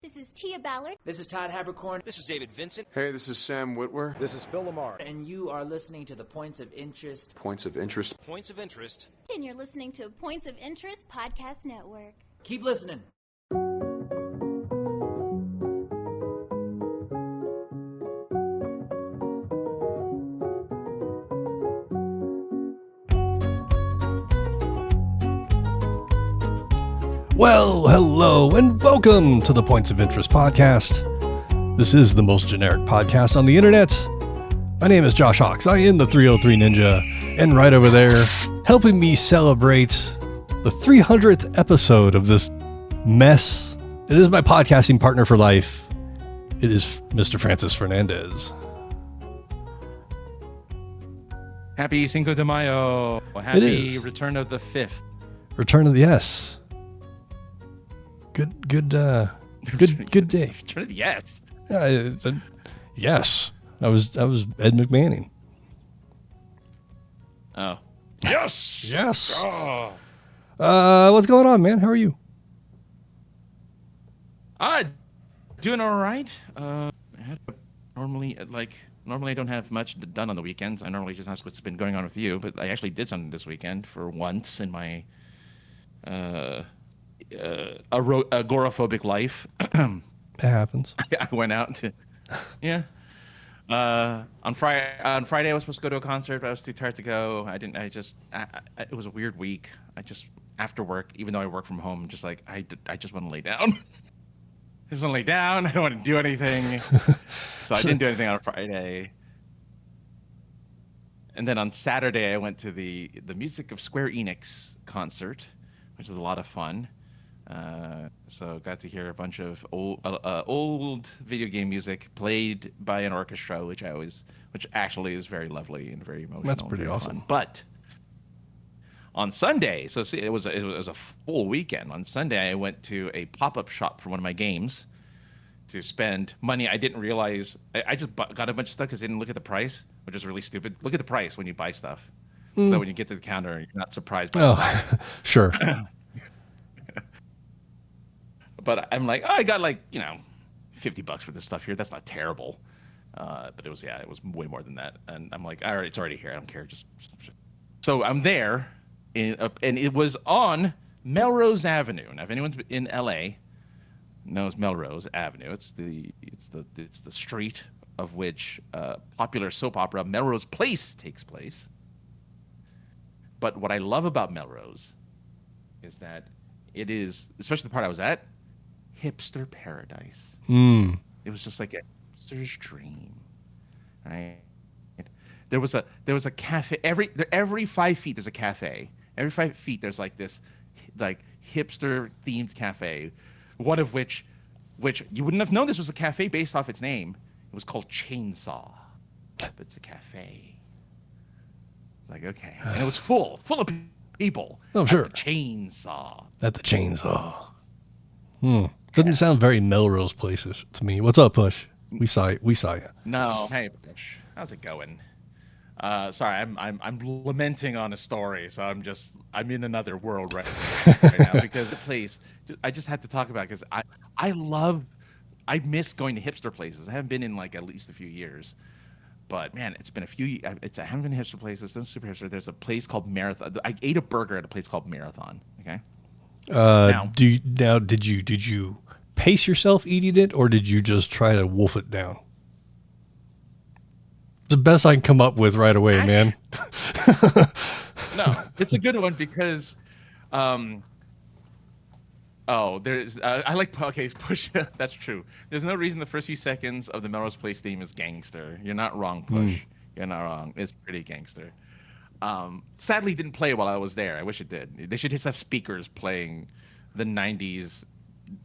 This is Tia Ballard. This is Todd Habercorn. This is David Vincent. Hey, this is Sam Whitwer. This is Phil Lamar. And you are listening to the Points of Interest. Points of Interest. Points of Interest. And you're listening to Points of Interest Podcast Network. Keep listening. Well, hello, and welcome to the Points of Interest podcast. This is the most generic podcast on the internet. My name is Josh Hawks. I am the 303 Ninja, and right over there, helping me celebrate the 300th episode of this mess, it is my podcasting partner for life. It is Mr. Francis Fernandez. Happy Cinco de Mayo. Happy Return of the 5th. Return of the S. Good day. Return of the S. Yes. I was Ed McManning. Oh. Yes. Yes. Oh. What's going on, man? How are you? Doing all right. Normally I don't have much done on the weekends. I normally just ask what's been going on with you, but I actually did something this weekend for once in my agoraphobic life. It happens. I went out to, on Friday I was supposed to go to a concert, but I was too tired to go. It was a weird week. After work, even though I work from home, just like, I just want to lay down. I just want to lay down. I don't want to do anything. So I didn't do anything on Friday. And then on Saturday, I went to the Music of Square Enix concert, which is a lot of fun. So got to hear a bunch of old video game music played by an orchestra, which actually is very lovely and very emotional. That's pretty awesome. Fun. But on Sunday, so see, it was a full weekend. On Sunday, I went to a pop-up shop for one of my games to spend money I didn't realize. I just got a bunch of stuff because I didn't look at the price, which is really stupid. Look at the price when you buy stuff, so that when you get to the counter, you're not surprised by the price. Sure. But I'm like, I got $50 for this stuff here. That's not terrible. But it was way more than that. And I'm like, all right, it's already here. I don't care. So I'm there, and it was on Melrose Avenue. Now, if anyone's in LA knows Melrose Avenue, it's the street of which popular soap opera Melrose Place takes place. But what I love about Melrose is that it is, especially the part I was at, hipster paradise. It was just like a hipster's dream, right? There was a cafe every 5 feet. There's a cafe. Every 5 feet there's like this hipster themed cafe. One of which you wouldn't have known this was a cafe based off its name. It was called Chainsaw, but it's a cafe. Like, okay, and it was full of people. Oh, sure. At the Chainsaw. At the Chainsaw. Doesn't sound very Melrose Places to me. What's up, Push? We saw you. No, hey, Push. How's it going? Sorry, I'm lamenting on a story, so I'm in another world right now because the place I just had to talk about because I miss going to hipster places. I haven't been in at least a few years, but man, it's been a few. I haven't been to hipster places. It's super hipster. There's a place called Marathon. I ate a burger at a place called Marathon. Okay. Did you pace yourself eating it, or did you just try to wolf it down? The best I can come up with right away, man. No, it's a good one because, Push. That's true. There's no reason the first few seconds of the Melrose Place theme is gangster. You're not wrong, Push. You're not wrong. It's pretty gangster. Sadly, didn't play while I was there. I wish it did. They should just have speakers playing the 90s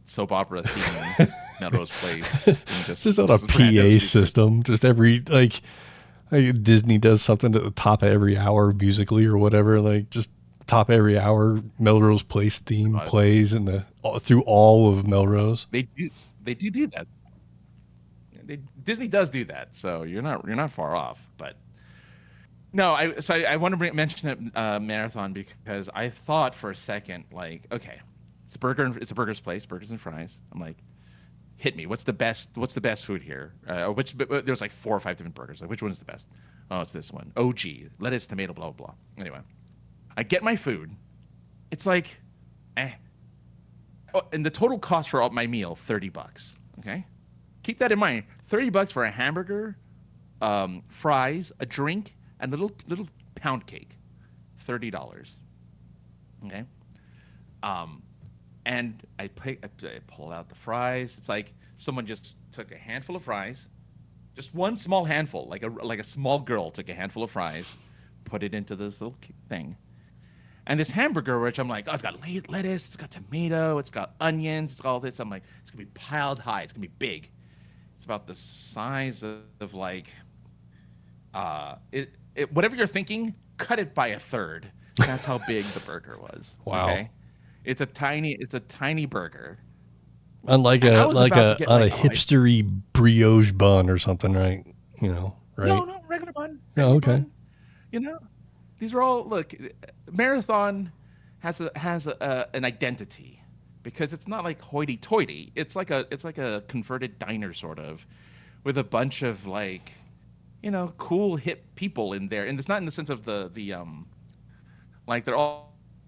soap opera theme Melrose Place. Just on a PA system. Just every, Disney does something at the top of every hour musically or whatever. Just top of every hour, Melrose Place theme plays through all of Melrose. They do that. Disney does do that. So you're not far off, but. No, I want to mention it, Marathon, because I thought for a second, okay, it's a burger's place, burgers and fries. I'm like, hit me. What's the best food here? There's like 4 or 5 different burgers. Like, which one's the best? Oh, it's this one. OG, lettuce, tomato, blah, blah, blah. Anyway, I get my food. It's like, Oh, and the total cost for my meal, $30. Okay? Keep that in mind. $30 for a hamburger, fries, a drink, and a little pound cake. $30. Okay? And I pull out the fries. It's like someone just took a handful of fries, just one small handful, like a small girl took a handful of fries, put it into this little thing. And this hamburger, which I'm like, oh, it's got lettuce, it's got tomato, it's got onions, it's got all this. I'm like, it's gonna be piled high, it's gonna be big. It's about the size of like, whatever you're thinking, cut it by a third. That's how big the burger was. Wow. Okay? It's a tiny burger. Unlike a hipstery brioche bun or something, right? Right? No, regular bun. Oh, okay. Bun. These are all Marathon has an identity because it's not like hoity-toity. It's like a converted diner sort of, with a bunch of cool hip people in there, and it's not in the sense of the they're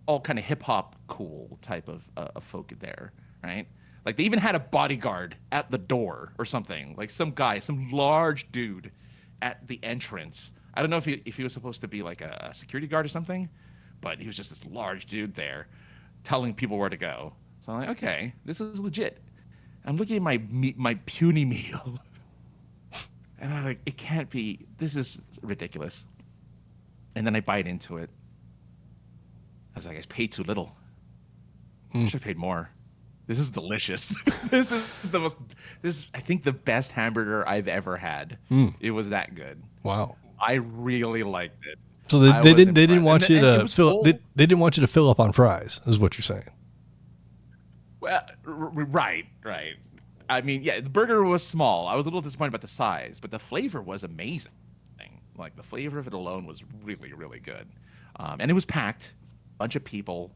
all kind of hip hop cool type of folk there, right? Like they even had a bodyguard at the door or something, like some large dude at the entrance. I don't know if he was supposed to be like a security guard or something, but he was just this large dude there telling people where to go. So I'm like, okay, this is legit. I'm looking at my puny meal, and I'm like, it can't be. This is ridiculous. And then I bite into it. I was like, I paid too little. I should have paid more. This is delicious. This is I think the best hamburger I've ever had. It was that good. Wow. I really liked it. So they didn't want you to fill. They didn't want you to fill up on fries, is what you're saying. Well, right. I mean, yeah, the burger was small. I was a little disappointed about the size, but the flavor was amazing. Like the flavor of it alone was really, really good, and it was packed. Bunch of people,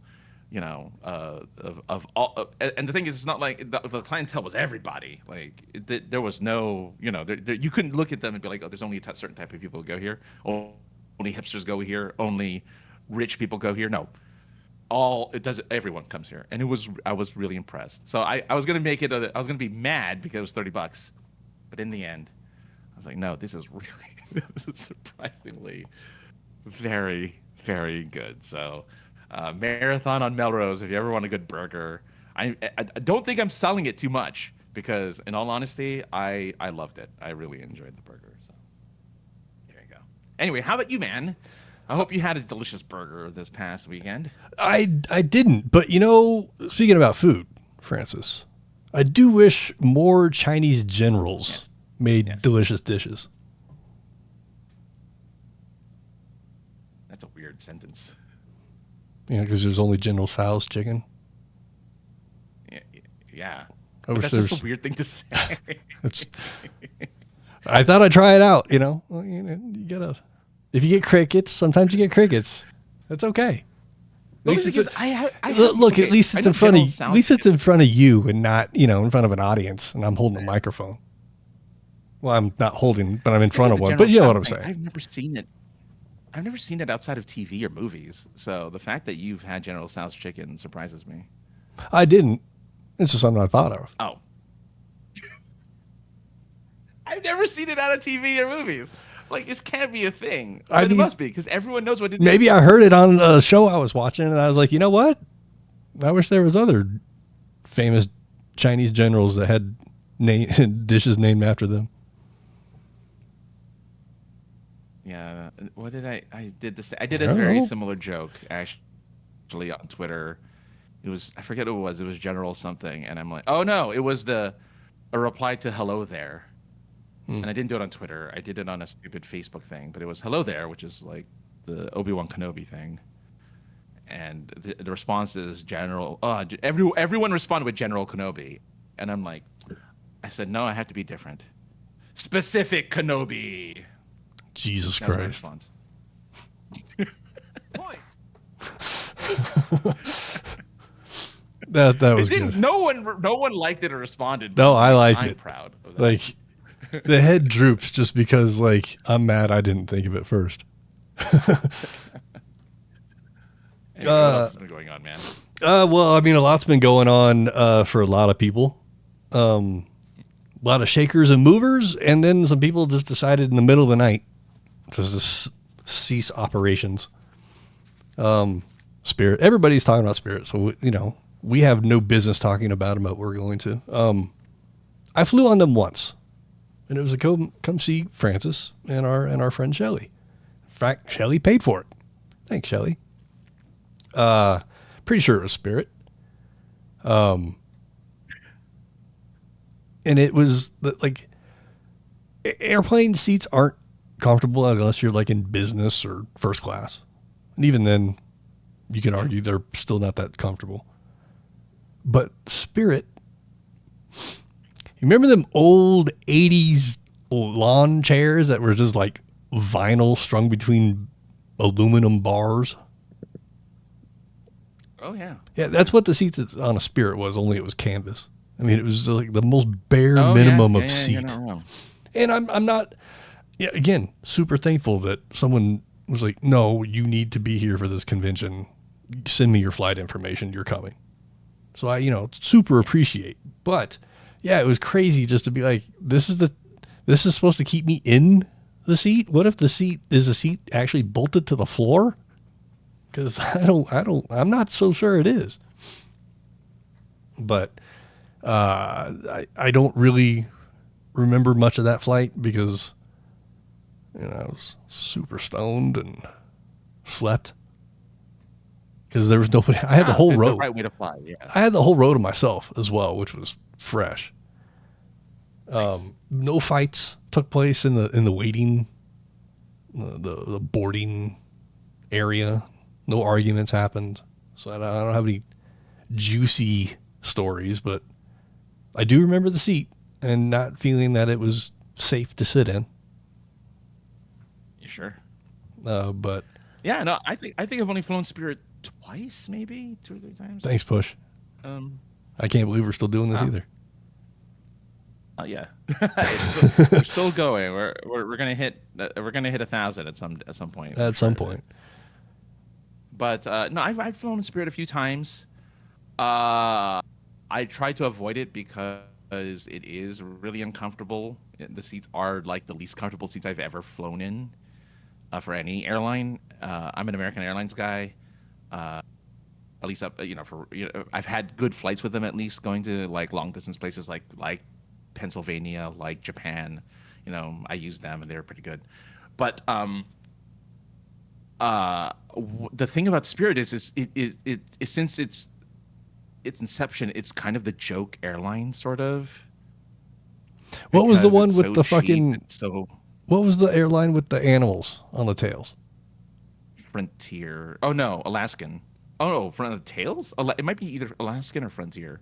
of all. And the thing is, it's not like the clientele was everybody. Like there was no, you couldn't look at them and be like, oh, there's only a certain type of people who go here. Only hipsters go here. Only rich people go here. No, everyone comes here, and I was really impressed. So I was gonna make it. I was gonna be mad because it was $30, but in the end, I was like, no, this is surprisingly very, very good. So. Marathon on Melrose, if you ever want a good burger. I don't think I'm selling it too much because, in all honesty, I loved it. I really enjoyed the burger. So there you go. Anyway, how about you, man? I hope you had a delicious burger this past weekend. I didn't, but speaking about food, Francis, I do wish more Chinese generals made delicious dishes. That's a weird sentence. Because there's only General Tso's chicken. Yeah. That's just a weird thing to say. I thought I'd try it out. You gotta. If you get crickets, sometimes you get crickets. That's okay. At least at least it's in front of in front of you and not in front of an audience. And I'm holding a microphone. Well, I'm not holding, but I'm in front of one. But you know what I'm saying. I've never seen it. I've never seen it outside of TV or movies. So the fact that you've had General Tso's chicken surprises me. I didn't. It's just something I thought of. Oh. I've never seen it out of TV or movies. Like, this can't be a thing. It must be, because everyone knows what it is. Maybe I heard it on a show I was watching, and I was like, you know what? I wish there was other famous Chinese generals that had dishes named after them. Yeah, what did I did this? I did a very similar joke actually on Twitter. It was, I forget what it was. It was General something, and I'm like, oh no, it was a reply to "Hello There," and I didn't do it on Twitter. I did it on a stupid Facebook thing, but it was "Hello There," which is like the Obi-Wan Kenobi thing, and the response is General. Everyone responded with General Kenobi, and I'm like, I said no, I have to be different. Specific Kenobi. Jesus Christ. That was good. No one liked it or responded. No, I like I'm it. proud of that. Like, the head droops just because, like, I'm mad I didn't think of it first. Anyway, what else has been going on, man? Well, I mean, a lot's been going on for a lot of people. A lot of shakers and movers, and then some people just decided in the middle of the night to just cease operations. Spirit. Everybody's talking about Spirit, so, we have no business talking about them, but we're going to. I flew on them once, and it was to come see Francis and our friend Shelly. In fact, Shelly paid for it. Thanks, Shelly. Pretty sure it was Spirit. And it was like airplane seats aren't comfortable unless you're like in business or first class. And even then you can argue they're still not that comfortable. But Spirit, you remember them old 80s lawn chairs that were just like vinyl strung between aluminum bars? Oh, yeah. Yeah, that's what the seats on a Spirit was, only it was canvas. I mean, it was like the most bare minimum of seat. You're not wrong. And I'm not, again, super thankful that someone was like, no, you need to be here for this convention. Send me your flight information. You're coming. So I, super appreciate. But yeah, it was crazy just to be like, this is supposed to keep me in the seat. What if the seat actually bolted to the floor? Because I'm not so sure it is. But I don't really remember much of that flight because I was super stoned and slept because there was nobody. I had the whole row. The right way to fly. Yeah. I had the whole row to myself as well, which was fresh. Nice. No fights took place in the waiting, the boarding area. No arguments happened. So I don't have any juicy stories, but I do remember the seat and not feeling that it was safe to sit in. You sure? But yeah, no, I think I've only flown Spirit twice, maybe 2 or 3 times. Thanks, Push. I can't believe we're still doing this either. Oh yeah, we're still going. We're gonna hit 1,000 at some point. At some point. But no, I've flown Spirit a few times. I try to avoid it because it is really uncomfortable. The seats are like the least comfortable seats I've ever flown in for any airline. I'm an American Airlines guy. At least I've had good flights with them. At least going to like long distance places like Pennsylvania, like Japan. I used them and they were pretty good. But the thing about Spirit is it since its inception, it's kind of the joke airline sort of. What was the one with the fucking? What was the airline with the animals on the tails? Frontier. Oh no, Alaskan. Oh no, front of the tails. It might be either Alaskan or Frontier.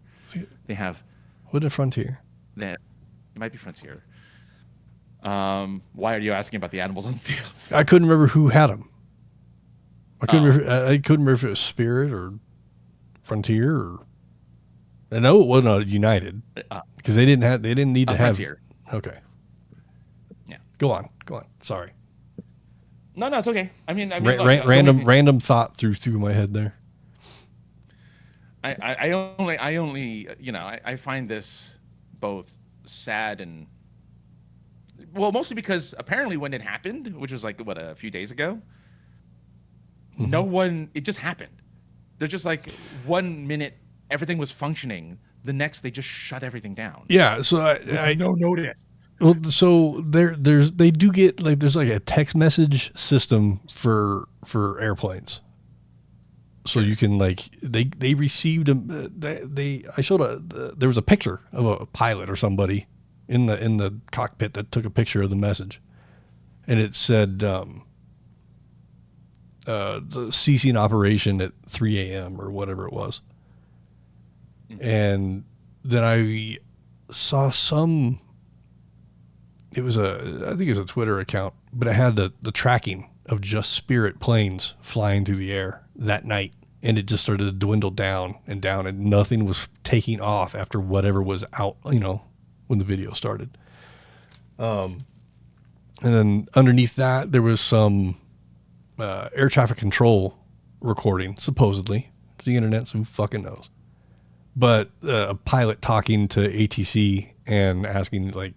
They have. What is Frontier? That it might be Frontier. Why are you asking about the animals on the tails? I couldn't remember who had them. I couldn't remember if it was Spirit or Frontier or. I know it wasn't a United because they didn't need to have. Frontier. Okay. Yeah. Go on. Sorry. No, it's okay. I mean, random thought through my head there. I only I find this both sad and mostly because apparently when it happened, which was like a few days ago, it just happened. They're just like 1 minute everything was functioning, the next they just shut everything down. Yeah, so I no notice. Well, so they do get like there's like a text message system for airplanes. So you can like they received I showed there was a picture of a pilot or somebody in the cockpit that took a picture of the message, and it said the ceasing operation at 3 a.m. or whatever it was, and then I saw some. I think it was a Twitter account, but it had the tracking of just Spirit planes flying through the air that night and it just started to dwindle down, and nothing was taking off after whatever was out, when the video started. And then underneath that, there was some air traffic control recording, supposedly. It's the internet, so who fucking knows? But a pilot talking to ATC and asking, like,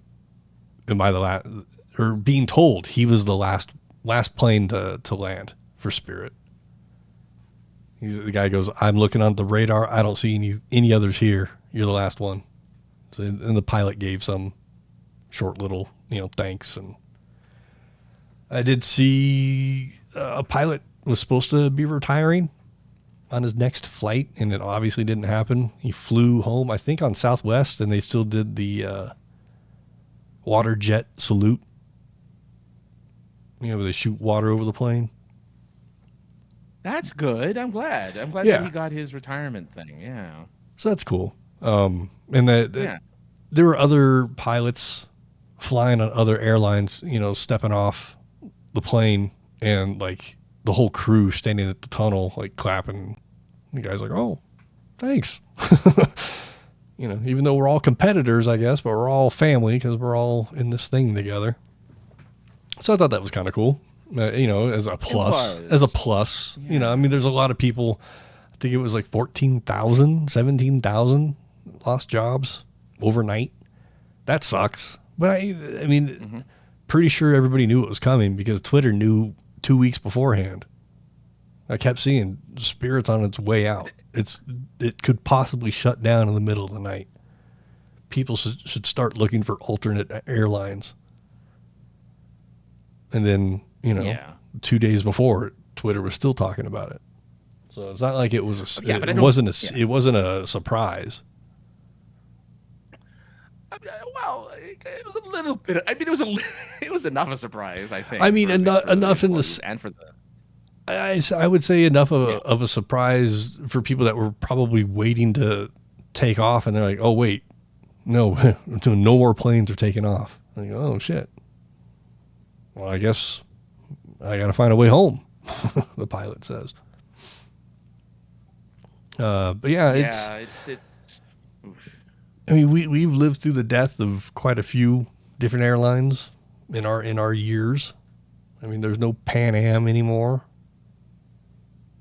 am I the last, or being told he was the last plane to land for Spirit. The guy goes, I'm looking on the radar. I don't see any others here. You're the last one. So, and the pilot gave some short little, thanks. And I did see a pilot was supposed to be retiring on his next flight, and it obviously didn't happen. He flew home, I think, on Southwest, and they still did the water jet salute. Where they shoot water over the plane. That's good. I'm glad that he got his retirement thing. Yeah. So that's cool. And there were other pilots flying on other airlines, stepping off the plane, and like the whole crew standing at the tunnel, like clapping. The guy's like, oh, thanks. Even though we're all competitors, I guess, but we're all family because we're all in this thing together. So I thought that was kind of cool, as a plus. Yeah. There's a lot of people. I think it was like 14,000, 17,000 lost jobs overnight. That sucks. But pretty sure everybody knew it was coming because Twitter knew 2 weeks beforehand. I kept seeing Spirit's on its way out. It could possibly shut down in the middle of the night. People should start looking for alternate airlines. And then, 2 days before, Twitter was still talking about it. So it's not like it was it wasn't a surprise. Well, it was a little bit. It was enough of a surprise, I think. Enough in this, and for the. I would say enough of a surprise for people that were probably waiting to take off, and they're like, "Oh wait, no, no more planes are taking off." And you go, "Oh shit." Well, I guess I got to find a way home, the pilot says. But it's. We've lived through the death of quite a few different airlines in our years. There's no Pan Am anymore.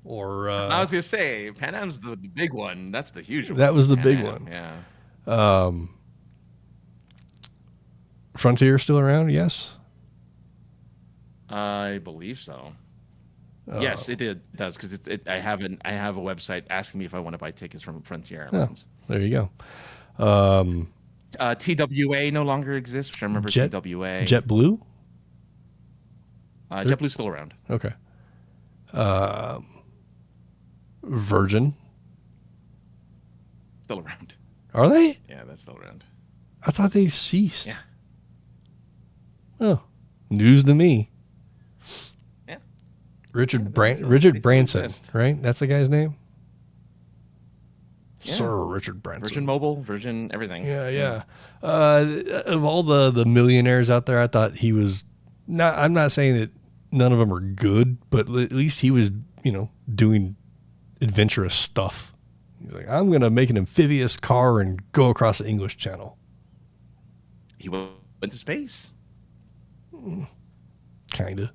Or I was gonna say Pan Am's the big one. That's the huge one. That was the big one. Yeah. Frontier still around? Yes. I believe so. Yes, it does because I have a website asking me if I want to buy tickets from Frontier Airlines. Oh, there you go. TWA no longer exists, which I remember. TWA. JetBlue? JetBlue's still around. Okay. Virgin? Still around. Are they? Yeah, that's still around. I thought they ceased. Yeah. Oh, news to me. Yeah. Richard Branson, right? That's the guy's name? Yeah. Sir Richard Branson. Virgin Mobile, Virgin everything. Yeah. Of all the millionaires out there, I thought he was not. I'm not saying that none of them are good, but at least he was, doing adventurous stuff. He's like, I'm going to make an amphibious car and go across the English Channel. He went to space. Kinda.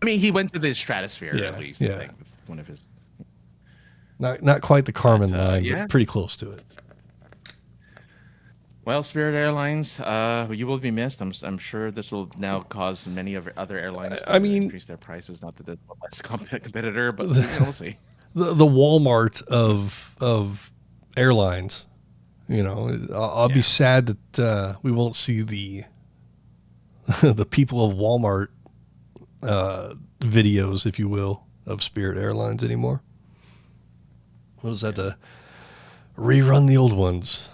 He went to the stratosphere at least. Yeah. I think, with one of his. Not quite the Carmen line, but pretty close to it. Well, Spirit Airlines, you will be missed. I'm sure this will now cause many other airlines to increase their prices. Not that it's a competitor, but we'll see. The Walmart of airlines, I'll be sad that we won't see the people of Walmart videos, if you will, of Spirit Airlines anymore. We'll just have to rerun the old ones.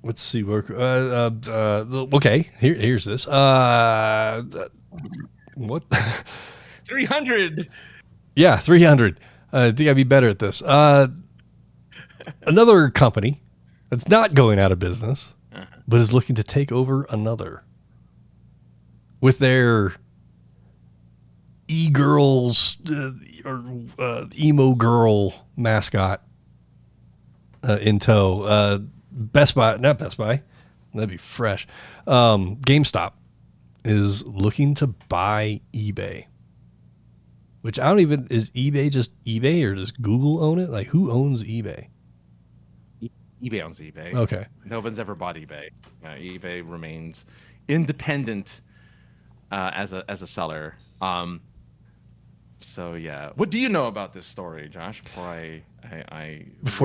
Let's see. Okay, here's this. What? 300. Yeah, 300. I think I'd be better at this. Another company that's not going out of business, but is looking to take over another with their e-girls or emo girl mascot in tow. Not Best Buy. That'd be fresh. GameStop is looking to buy eBay. Which I don't even, is eBay just eBay or does Google own it? Like, who owns eBay? eBay owns eBay. Okay. No one's ever bought eBay. eBay remains independent as a seller. So yeah, what do you know about this story, Josh? Before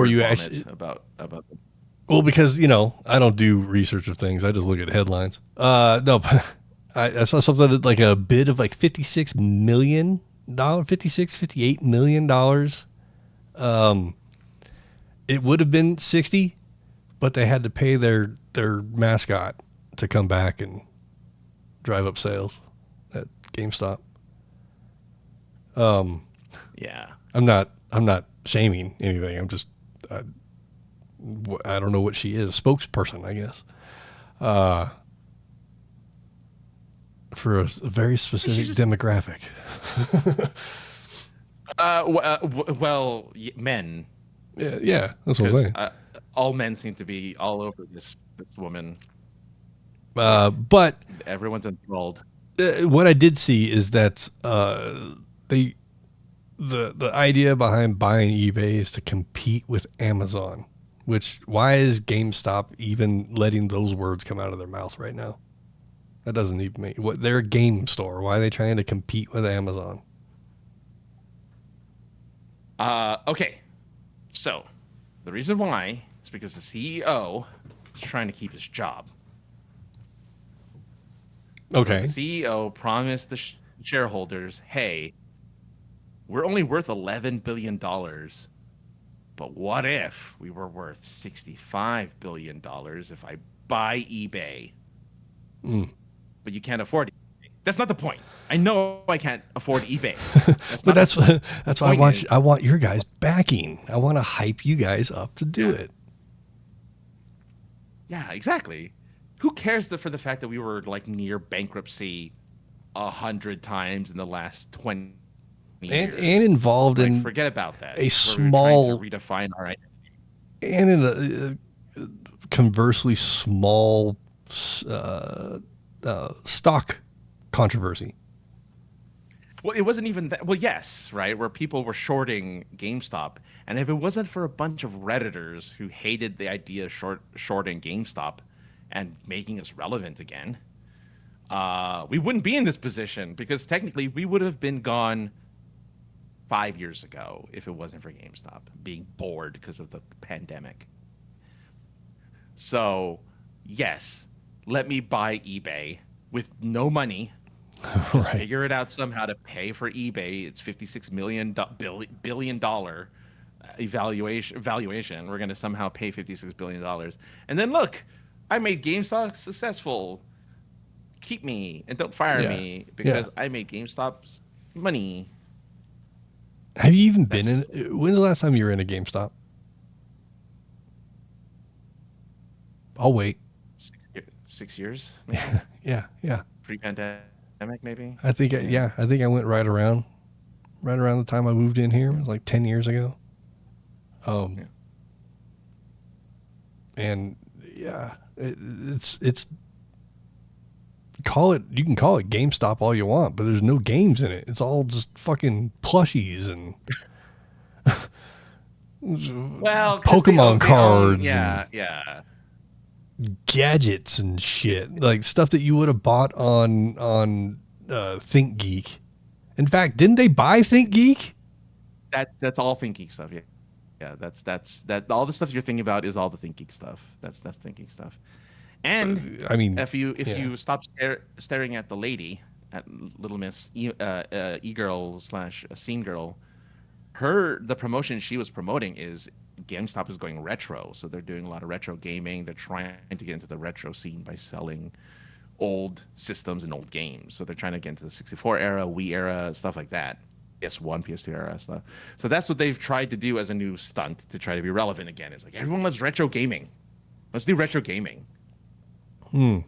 you actually about this? Well, because I don't do research of things. I just look at headlines. No, but I saw something that, like a bid of like $58 million. It would have been 60, but they had to pay their mascot to come back and drive up sales at GameStop. Yeah. I'm not shaming anything. I'm just I don't know what she is. Spokesperson, I guess. For a very specific demographic. Men. Yeah, that's what I'm saying. All men seem to be all over this woman. But everyone's enthralled. What I did see is that the idea behind buying eBay is to compete with Amazon. Which, why is GameStop even letting those words come out of their mouth right now? That doesn't even make what they're a game store. Why are they trying to compete with Amazon? Okay. So, the reason why is because the CEO is trying to keep his job. Okay. So the CEO promised the shareholders, hey, we're only worth $11 billion, but what if we were worth $65 billion if I buy eBay? But you can't afford eBay. That's not the point. I know I can't afford eBay. But that's why I want your guys backing. I want to hype you guys up to do it. Yeah, exactly. Who cares for the fact that we were like near bankruptcy 100 times in the last 20 years? And involved in forget about that. A small trying to redefine our identity. And in a conversely small stock controversy. Well, it wasn't even that. Well, yes, right, where people were shorting GameStop, and if it wasn't for a bunch of Redditors who hated the idea of shorting GameStop and making us relevant again, we wouldn't be in this position, because technically we would have been gone 5 years ago if it wasn't for GameStop being bored because of the pandemic. So, yes, let me buy eBay with no money. Just figure it out somehow to pay for eBay. It's $56 billion valuation. We're going to somehow pay $56 billion. And then look, I made GameStop successful. Keep me and don't fire me because I made GameStop's money. Have you even been in? When's the last time you were in a GameStop? I'll wait. 6 years? Yeah. Pre-pandemic, maybe? I think I went right around the time I moved in here. It was like 10 years ago. And yeah, it's you can call it GameStop all you want, but there's no games in it. It's all just fucking plushies and Pokemon cards. Yeah. Gadgets and shit, like stuff that you would have bought on ThinkGeek. In fact, didn't they buy ThinkGeek? That's all ThinkGeek stuff. Yeah. That's all the stuff you're thinking about is all the ThinkGeek stuff. That's ThinkGeek stuff. And I mean, if you stop staring at the lady, at Little Miss e-girl / scene girl, the promotion she was promoting is GameStop is going retro, so they're doing a lot of retro gaming. They're trying to get into the retro scene by selling old systems and old games. So they're trying to get into the 64 era, Wii era, stuff like that. PS1, PS2 era stuff. So that's what they've tried to do as a new stunt to try to be relevant again. It's like, everyone loves retro gaming. Let's do retro gaming. No.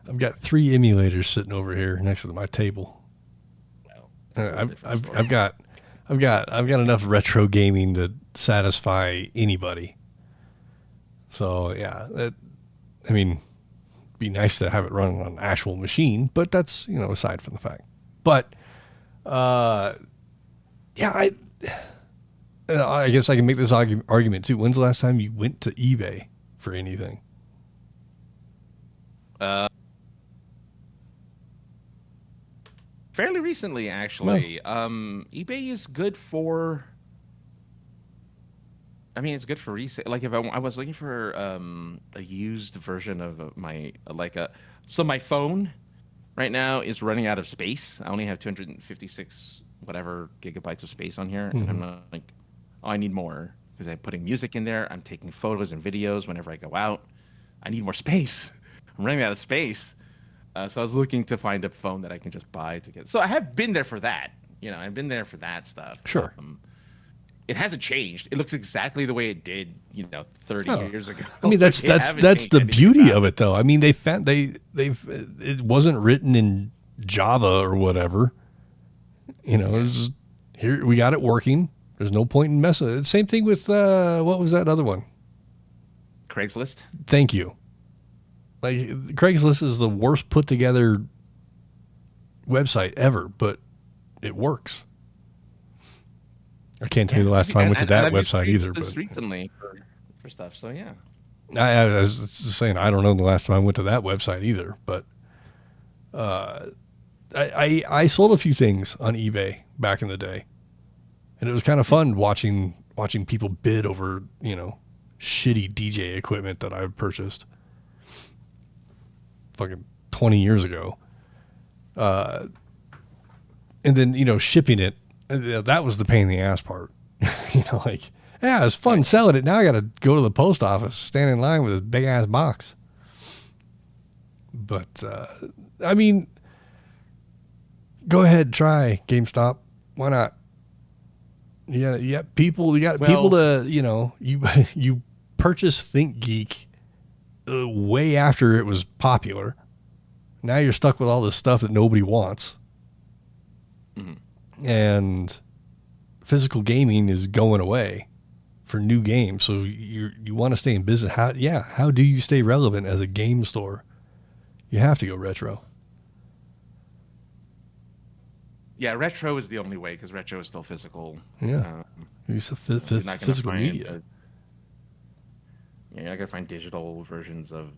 I've got 3 emulators sitting over here next to my table. Well, I've got enough retro gaming to satisfy anybody. So yeah, it'd be nice to have it run on an actual machine, but that's aside from the fact. But yeah, I guess I can make this argument too. When's the last time you went to eBay for anything? Fairly recently, actually. eBay is good for. I mean, it's good for resale. Like if I was looking for a used version of my so my phone right now is running out of space. I only have 256 whatever gigabytes of space on here, and I'm not like, oh, I need more because I'm putting music in there. I'm taking photos and videos whenever I go out. I need more space. I'm running out of space. So I was looking to find a phone that I can just buy to get. So I have been there for that. I've been there for that stuff. Sure. It hasn't changed. It looks exactly the way it did, 30 years ago. I mean, that's the beauty of it, though. I mean, it wasn't written in Java or whatever. It was, here we got it working. There's no point in messing with it. Same thing with what was that other one? Craigslist. Thank you. Like Craigslist is the worst put together website ever, but it works. I can't tell you the last time I went to that website either. But recently for stuff, so yeah. I was just saying I don't know the last time I went to that website either, but I sold a few things on eBay back in the day, and it was kind of fun watching people bid over shitty DJ equipment that I purchased fucking 20 years ago. And then, shipping it, that was the pain in the ass part. Yeah, it's fun selling it. Now I got to go to the post office, stand in line with this big ass box. But, I mean, go ahead, try GameStop. Why not? Yeah, you got people to, you purchase ThinkGeek way after it was popular. Now you're stuck with all this stuff that nobody wants. Mm-hmm. And physical gaming is going away for new games. So you want to stay in business. How do you stay relevant as a game store? You have to go retro. Yeah, retro is the only way because retro is still physical. Yeah. It's physical media. You're not gonna find digital versions of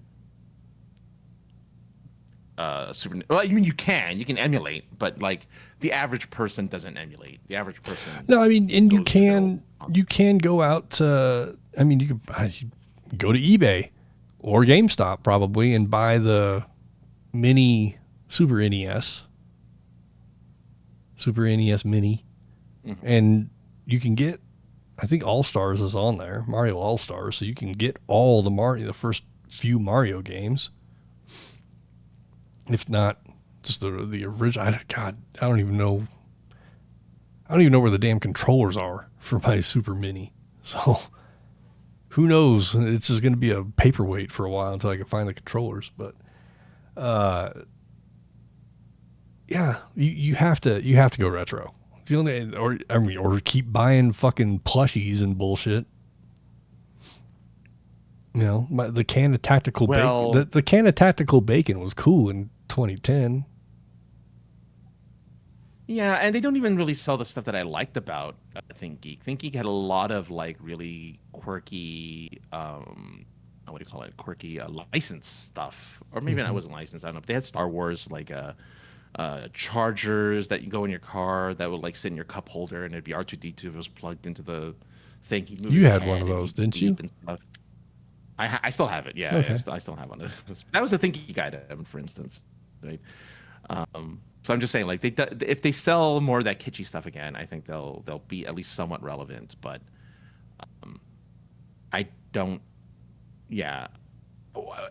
Super. Well, I mean, you can emulate, but like the average person doesn't emulate. The average person. No, I mean, and you can go out to. I mean, you can go to eBay or GameStop probably and buy the mini Super NES Mini, and you can get. I think All Stars is on there, Mario All Stars, so you can get all the first few Mario games. If not, just the original. God, I don't even know where the damn controllers are for my Super Mini. So who knows? It's just going to be a paperweight for a while until I can find the controllers. But yeah, you have to go retro. It's the only, or keep buying fucking plushies and bullshit. The can of tactical bacon. The can of tactical bacon was cool in 2010. Yeah, and they don't even really sell the stuff that I liked about ThinkGeek. ThinkGeek had a lot of like really quirky, what do you call it? Quirky licensed stuff, or maybe it wasn't licensed. I don't know. But they had Star Wars chargers that you go in your car that would like sit in your cup holder, and it'd be R2D2 if it was plugged into the thing. You had one of those, didn't you? I still have it. Yeah, okay. I still have one of those. That was a ThinkGeek item, for instance. Right? So I'm just saying, like, if they sell more of that kitschy stuff again, I think they'll be at least somewhat relevant. But I don't. Yeah,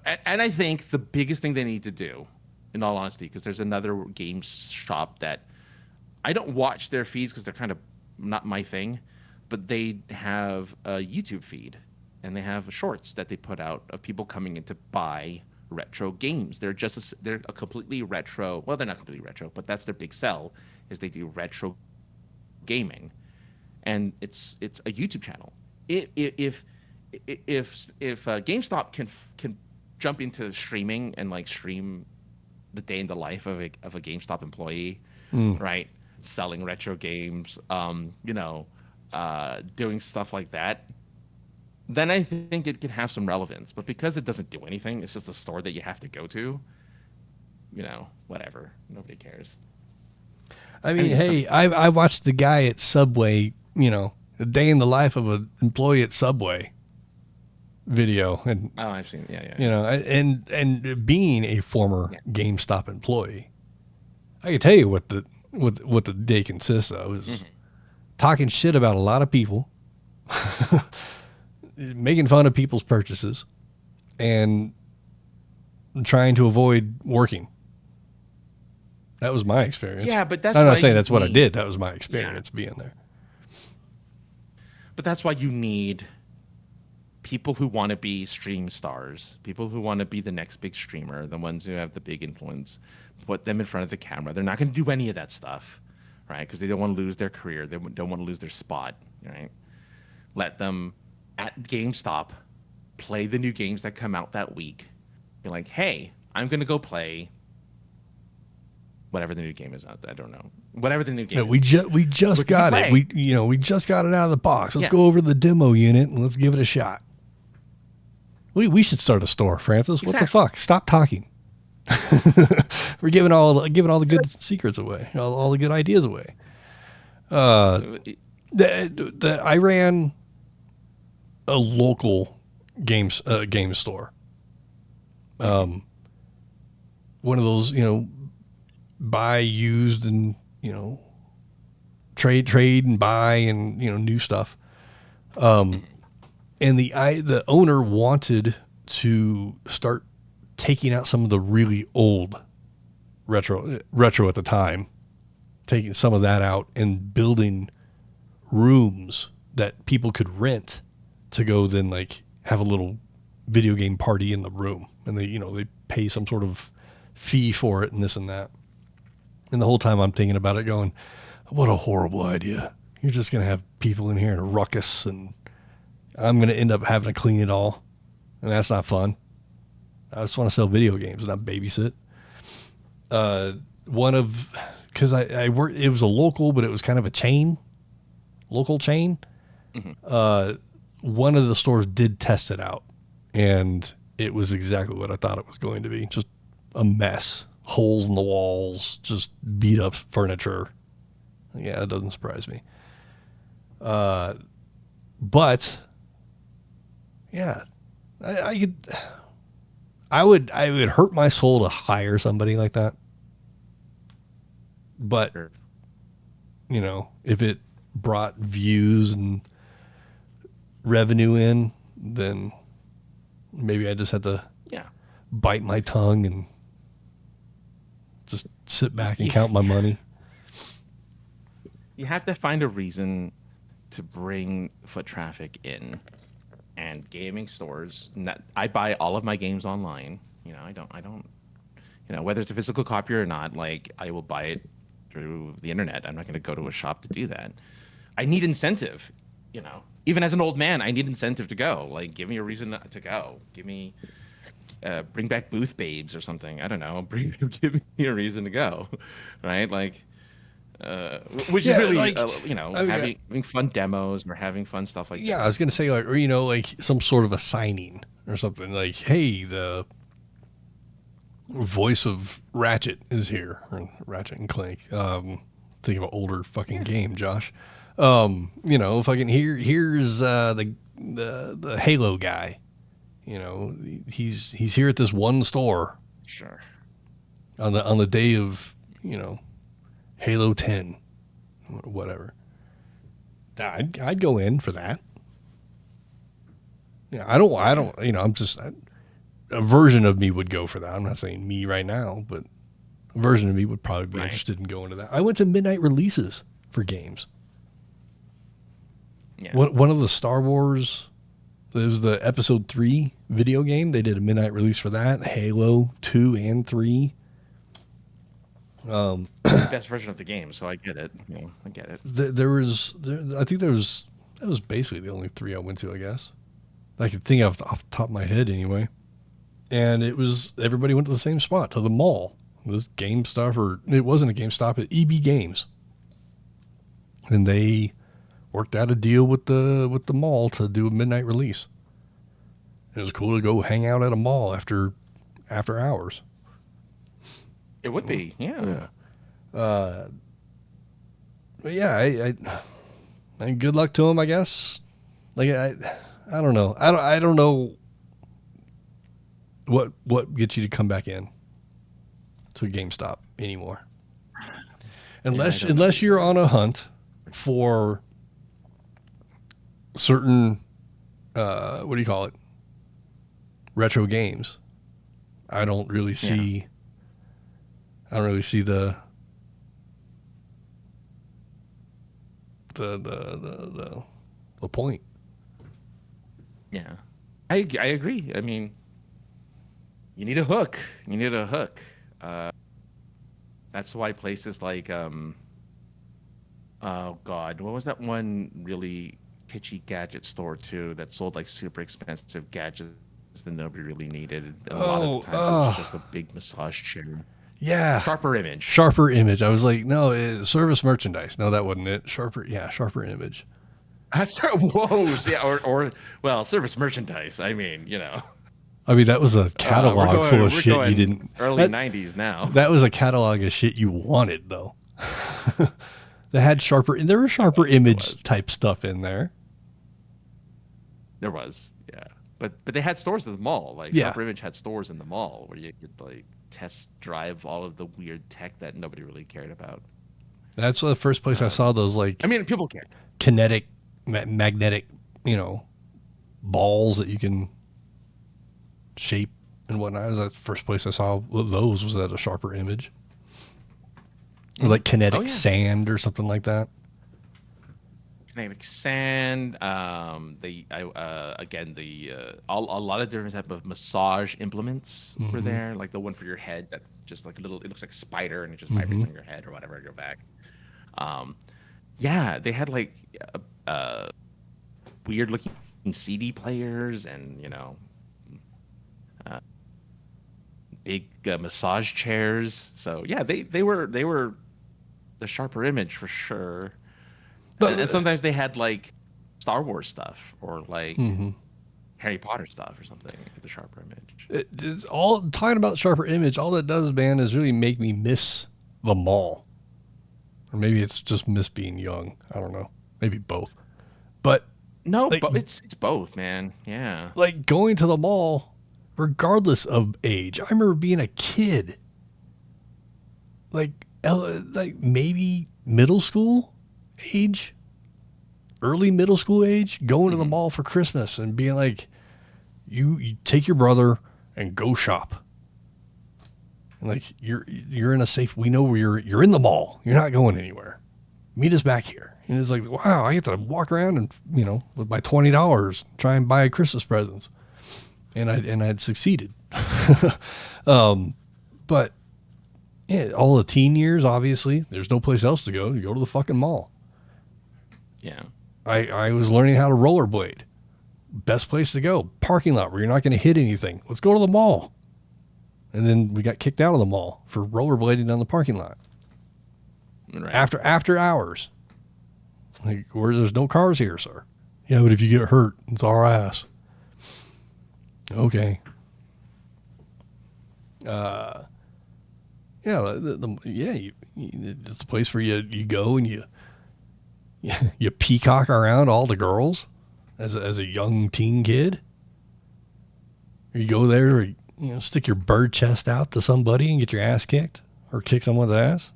and I think the biggest thing they need to do, in all honesty, because there's another game shop that I don't watch their feeds because they're kind of not my thing, but they have a YouTube feed and they have shorts that they put out of people coming in to buy retro games. They're a completely retro. Well, they're not completely retro, but that's their big sell is they do retro gaming, and it's a YouTube channel. If GameStop can jump into streaming and like stream the day in the life of a GameStop employee, right? Selling retro games, doing stuff like that, then I think it can have some relevance. But because it doesn't do anything, it's just a store that you have to go to, whatever. Nobody cares. I mean, hey, I watched the guy at Subway, a day in the life of an employee at Subway video. And I've seen, yeah. And being a former GameStop employee, I can tell you what the day consists of is talking shit about a lot of people, making fun of people's purchases, and trying to avoid working. That was my experience. Yeah, but that's I'm not saying that's what I did. That was my experience being there. But that's why you need people who want to be stream stars, people who want to be the next big streamer, the ones who have the big influence. Put them in front of the camera. They're not going to do any of that stuff, right? Because they don't want to lose their career. They don't want to lose their spot, right? Let them at GameStop play the new games that come out that week. You're like, hey, I'm going to go play whatever the new game is out there. I don't know. Whatever the new game is. We just got it. We just got it out of the box. Let's go over to the demo unit and let's give it a shot. We should start a store, Francis. What the fuck? Stop talking. We're giving all the good secrets away, all the good ideas away. I ran a local game store. One of those, buy used and trade and buy and new stuff. And the owner wanted to start taking out some of the really old retro at the time, taking some of that out and building rooms that people could rent to go then like have a little video game party in the room, and they pay some sort of fee for it and this and that. And the whole time I'm thinking about it going, what a horrible idea. You're just going to have people in here in a ruckus, and I'm going to end up having to clean it all. And that's not fun. I just want to sell video games, not babysit. Because I worked, it was a local, but it was kind of a local chain. One of the stores did test it out, and it was exactly what I thought it was going to be. Just a mess. Holes in the walls, just beat up furniture. Yeah, it doesn't surprise me. But yeah, I would hurt my soul to hire somebody like that. But if it brought views and revenue in, then maybe I just had to bite my tongue and just sit back and count my money. You have to find a reason to bring foot traffic in, and gaming stores. I buy all of my games online. I don't. Whether it's a physical copy or not, like I will buy it through the internet. I'm not going to go to a shop to do that. I need incentive. Even as an old man, I need incentive to go. Like, give me a reason to go. Give me. Bring back booth babes or something. I don't know. Give me a reason to go, right? Like, which is really, like, having fun demos or having fun stuff like that. Yeah, I was gonna say like some sort of a signing or something. Like, hey, the voice of Ratchet is here, or Ratchet and Clank. Think of an older fucking game, Josh. Fucking here's the Halo guy. He's here at this one store. Sure. On the day of, Halo 10, whatever. I'd go in for that. A version of me would go for that. I'm not saying me right now, but a version of me would probably be interested in going to that. I went to midnight releases for games. Yeah. One of the Star Wars It was the episode 3 video game. They did a midnight release for that. Halo 2 and 3. Best version of the game, so I get it. I get it. I think that was basically the only 3 I went to, I guess. I could think off the top of my head anyway. And everybody went to the same spot, to the mall. It was GameStop, or it wasn't a GameStop, it EB Games. And they worked out a deal with the mall to do a midnight release. It was cool to go hang out at a mall after hours. It would be, yeah. But yeah, I good luck to him, I guess. Like I don't know. I don't know what gets you to come back in to a GameStop anymore. Unless you're on a hunt for certain what do you call it? Retro games. I don't really see the point. Yeah. I agree. I mean, you need a hook. That's why places like oh God, what was that one really kitschy gadget store too that sold like super expensive gadgets that nobody really needed? And a lot of the times it was just a big massage chair. Yeah. Sharper Image. I was like, no, service merchandise. No, that wasn't it. Sharper Image. Or well, service merchandise. I mean, that was a catalog full of shit you didn't. Early 90s now. That was a catalog of shit you wanted, though. They had there was Sharper Image type stuff in there. There was, yeah. But they had stores at the mall. Like Sharper Image had stores in the mall where you could like test drive all of the weird tech that nobody really cared about. That's the first place I saw those people care. Kinetic, magnetic, balls that you can shape and whatnot. That was the first place I saw those was at a Sharper Image. Or like kinetic sand or something like that. Kinetic sand. A lot of different type of massage implements were there. Like the one for your head that just like it looks like a spider and it just vibrates on your head or whatever, your back. They had like weird looking CD players and big massage chairs. So yeah, they were the Sharper Image for sure. And sometimes they had like Star Wars stuff or like Harry Potter stuff or something at the Sharper Image. It's all talking about Sharper Image. All that does, man, is really make me miss the mall. Or maybe it's just miss being young. I don't know. Maybe both. But no, but it's both, man. Yeah. Like going to the mall, regardless of age. I remember being a kid, like maybe middle school age, early middle school age, going to the mall for Christmas and being like, you take your brother and go shop. And like you're in a safe. We know where you're in the mall. You're not going anywhere. Meet us back here. And it's like, wow, I get to walk around and with my $20 try and buy Christmas presents, and I'd succeeded. But yeah, all the teen years, obviously, there's no place else to go. You go to the fucking mall. Yeah. I was learning how to rollerblade. Best place to go. Parking lot where you're not going to hit anything. Let's go to the mall. And then we got kicked out of the mall for rollerblading on the parking lot. Right. After hours. Like, where there's no cars here, sir. Yeah, but if you get hurt, it's our ass. Okay. It's a place where you go and you peacock around all the girls as a young teen kid. Or you go there, or stick your bird chest out to somebody and get your ass kicked, or kick someone's ass.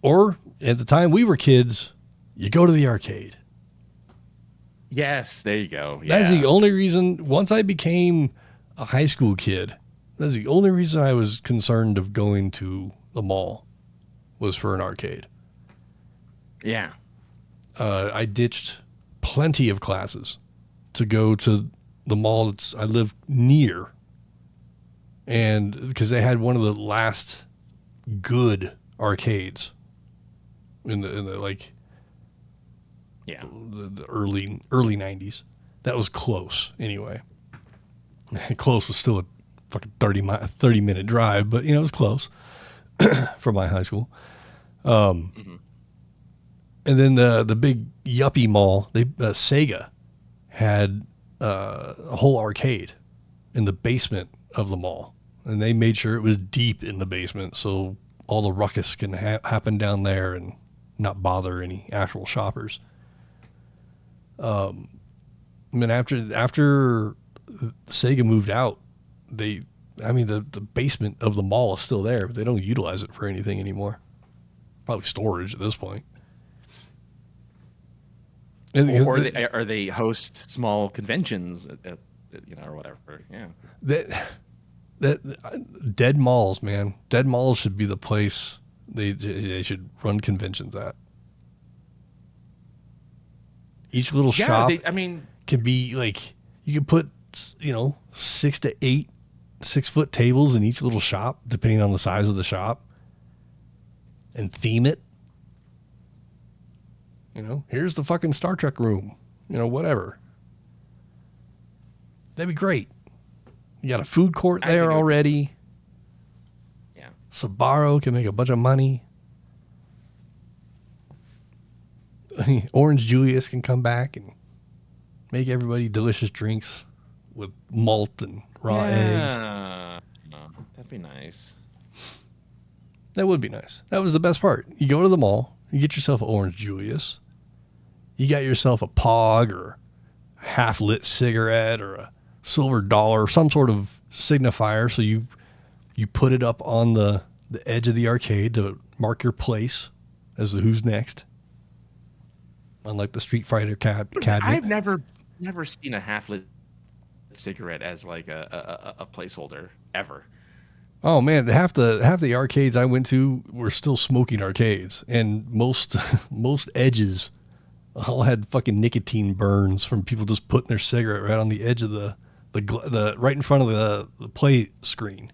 Or at the time we were kids, you go to the arcade. Yes, there you go. Yeah. That's the only reason. Once I became a high school kid, that's the only reason I was concerned of going to the mall, was for an arcade. Yeah. I ditched plenty of classes to go to the mall I live near, and because they had one of the last good arcades in the like the early 90s. That was close anyway. Close was still a fucking 30 minute drive, but it was close for my high school. And then the big yuppie mall, Sega had a whole arcade in the basement of the mall, and they made sure it was deep in the basement so all the ruckus can happen down there and not bother any actual shoppers. And after Sega moved out, the basement of the mall is still there, but they don't utilize it for anything anymore. Probably storage at this point. Or they host small conventions at or whatever. Yeah. That dead malls, man. Dead malls should be the place they should run conventions at. Each little shop can be like, you can put 6 to 8 6-foot tables in each little shop, depending on the size of the shop, and theme it. Here's the fucking Star Trek room, whatever. That'd be great. You got a food court there already. Yeah. Sbarro can make a bunch of money. Orange Julius can come back and make everybody delicious drinks with malt and raw eggs. That'd be nice. That would be nice. That was the best part. You go to the mall, you get yourself an Orange Julius. You got yourself a Pog or a half-lit cigarette or a silver dollar, some sort of signifier. So you put it up on the edge of the arcade to mark your place as the who's next. Unlike the Street Fighter cabinet. I've never seen a half-lit cigarette as like a placeholder ever. Oh man, half the arcades I went to were still smoking arcades, and most edges all had fucking nicotine burns from people just putting their cigarette right on the edge of the right in front of the play screen,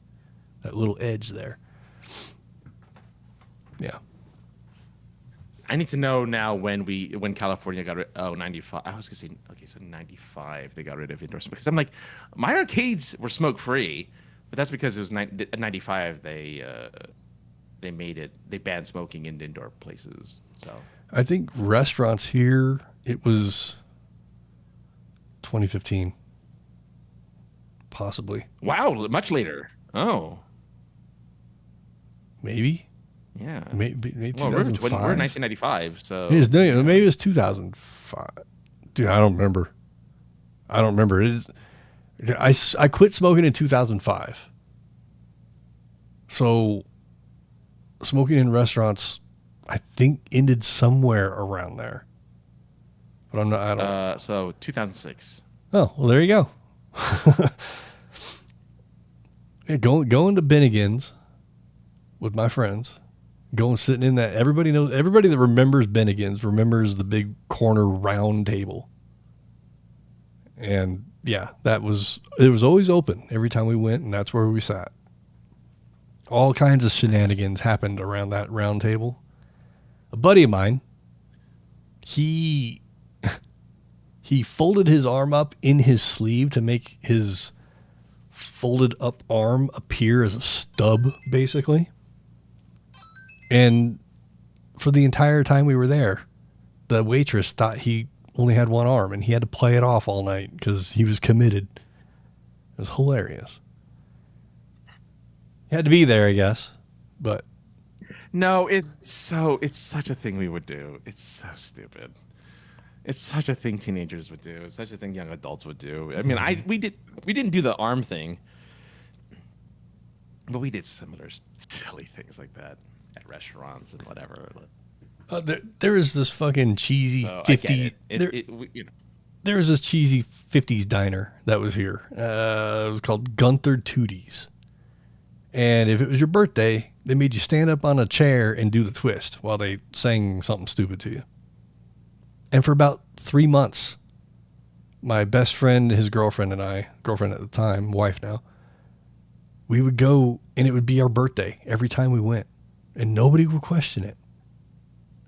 that little edge there. Yeah. I need to know now when California got rid. 95. I was gonna say, okay, so 95 they got rid of indoor smoking. Because I'm like, my arcades were smoke free, but that's because it was 95. They banned smoking in indoor places. So I think restaurants here, it was 2015, possibly. Wow, much later. Oh, maybe. Yeah. Maybe well, 2005. we're 1995, so... Maybe it was 2005. Dude, I don't remember. I quit smoking in 2005. So smoking in restaurants, I think, ended somewhere around there. But I don't... So 2006. Oh, well, there you go. Yeah, going to Bennigan's with my friends... Going sitting in that, everybody that remembers Bennigan's remembers the big corner round table. And yeah, it was always open every time we went, and that's where we sat. All kinds of shenanigans happened around that round table. A buddy of mine, he folded his arm up in his sleeve to make his folded up arm appear as a stub, basically. And for the entire time we were there, the waitress thought he only had one arm, and he had to play it off all night because he was committed. It was hilarious. He had to be there, I guess, but... No, it's such a thing we would do. It's so stupid. It's such a thing teenagers would do. It's such a thing young adults would do. I mean, we didn't do the arm thing, but we did similar silly things like that at restaurants and whatever. There was this fucking cheesy 50s. There was this cheesy 50s diner that was here. It was called Gunther Tootie's. And if it was your birthday, they made you stand up on a chair and do the twist while they sang something stupid to you. And for about 3 months, my best friend, his girlfriend, and I, girlfriend at the time, wife now, we would go and it would be our birthday every time we went and nobody would question it.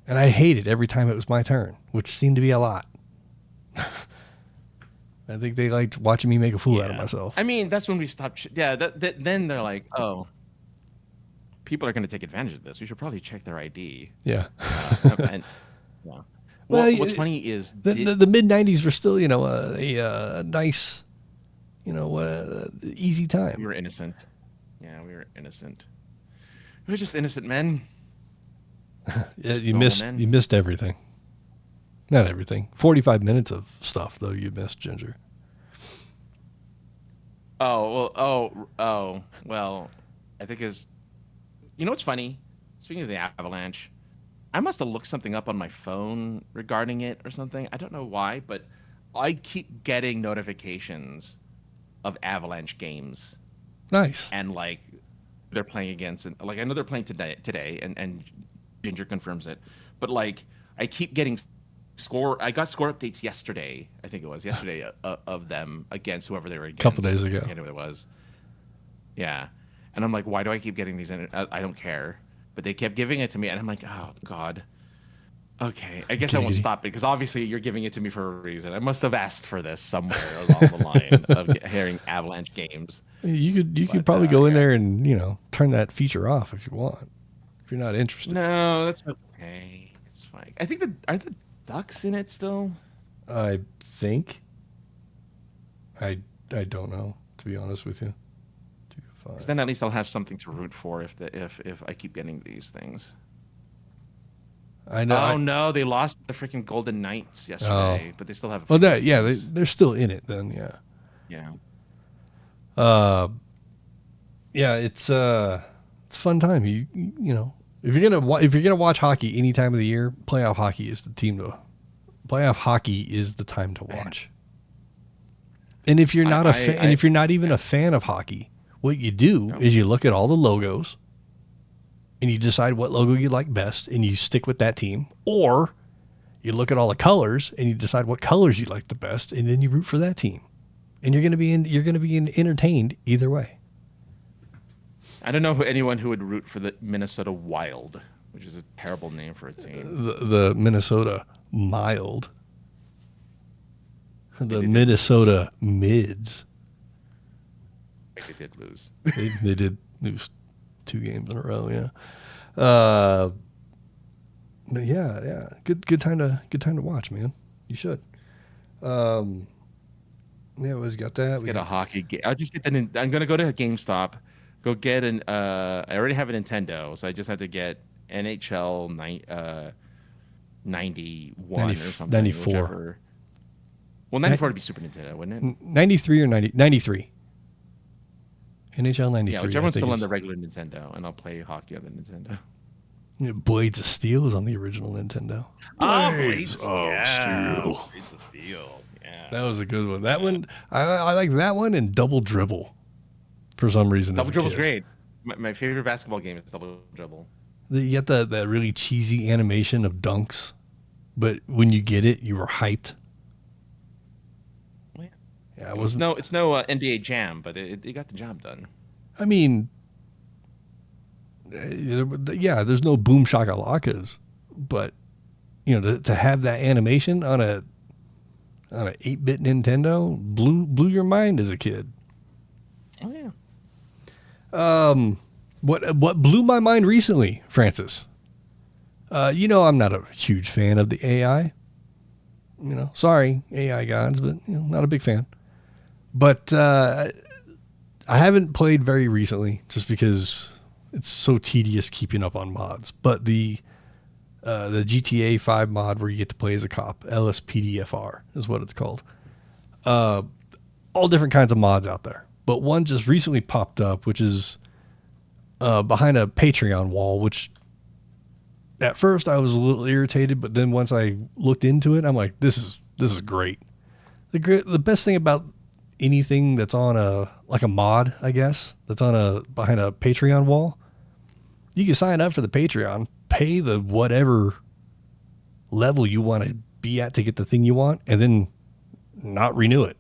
And I hated every time it was my turn, which seemed to be a lot. I think they liked watching me make a fool out of myself. I mean, that's when we stopped. Then they're like, oh, people are going to take advantage of this. We should probably check their ID. Yeah. And, yeah. Well, what's funny is the mid 90s were still, a nice, easy time. We were innocent. Yeah, we were innocent. We were just innocent men. Yeah, you missed everything. Not everything. 45 minutes of stuff though you missed, Ginger. Well, I think what's funny? Speaking of the Avalanche, I must have looked something up on my phone regarding it or something. I don't know why, but I keep getting notifications of Avalanche games. Nice. And like they're playing against, and like I know they're playing today, and Ginger confirms it. But like I keep getting I got score updates yesterday. I think it was yesterday of them against whoever they were against. A couple days ago. I can't know what it was. Yeah, and I'm like, why do I keep getting these? I don't care. But they kept giving it to me, and I'm like, oh God. Okay, I guess I won't stop it because obviously you're giving it to me for a reason. I must have asked for this somewhere along the line of hearing Avalanche games. You could probably go in there and turn that feature off if you want. If you're not interested. No, that's okay. It's fine. I think are the Ducks in it still? I think. I don't know, to be honest with you. Because then at least I'll have something to root for if I keep getting these things. I know. Oh no, they lost the freaking Golden Knights yesterday, but they still have. They're still in it then. Yeah. Yeah. Yeah, it's a fun time. If you're gonna watch hockey any time of the year, playoff hockey is the time to watch. And if you're not if you're not even a fan of hockey, what you do is you look at all the logos and you decide what logo you like best and you stick with that team, or you look at all the colors and you decide what colors you like the best and then you root for that team. And you're going to be entertained either way. I don't know anyone who would root for the Minnesota Wild, which is a terrible name for a team. The Minnesota Mild. The Minnesota Mids. They did lose. They did lose 2 games in a row, yeah. But yeah. Good time to watch, man. You should. Yeah, we got that. Let's get a hockey game. I'll just get that. I'm gonna go to GameStop, go get an. I already have a Nintendo, so I just have to get NHL 91 or something. 94. Whichever. Well, 94 would be Super Nintendo, wouldn't it? 93 or 90? 93. NHL 93. Yeah, whichever one's still on the regular Nintendo, and I'll play hockey on the Nintendo. Yeah, Blades of Steel is on the original Nintendo. Blades of Steel. Blades of Steel. Yeah. That was a good one. That one, I like that one and Double Dribble for some reason. Double Dribble's great. My favorite basketball game is Double Dribble. You get that really cheesy animation of dunks, but when you get it, you were hyped. Yeah, it's no NBA Jam, but it got the job done. I mean, yeah, there's no boom shakalakas, but to have that animation on a 8-bit Nintendo blew your mind as a kid. Oh yeah. What blew my mind recently, Francis? I'm not a huge fan of the AI. Sorry, AI gods, but not a big fan. But I haven't played very recently just because it's so tedious keeping up on mods. But the GTA 5 mod where you get to play as a cop, LSPDFR is what it's called. All different kinds of mods out there. But one just recently popped up, which is behind a Patreon wall, which at first I was a little irritated, but then once I looked into it, I'm like, this is great. The best thing about anything that's on a mod, I guess, that's behind a Patreon wall, you can sign up for the Patreon, pay the whatever level you want to be at to get the thing you want, and then not renew it.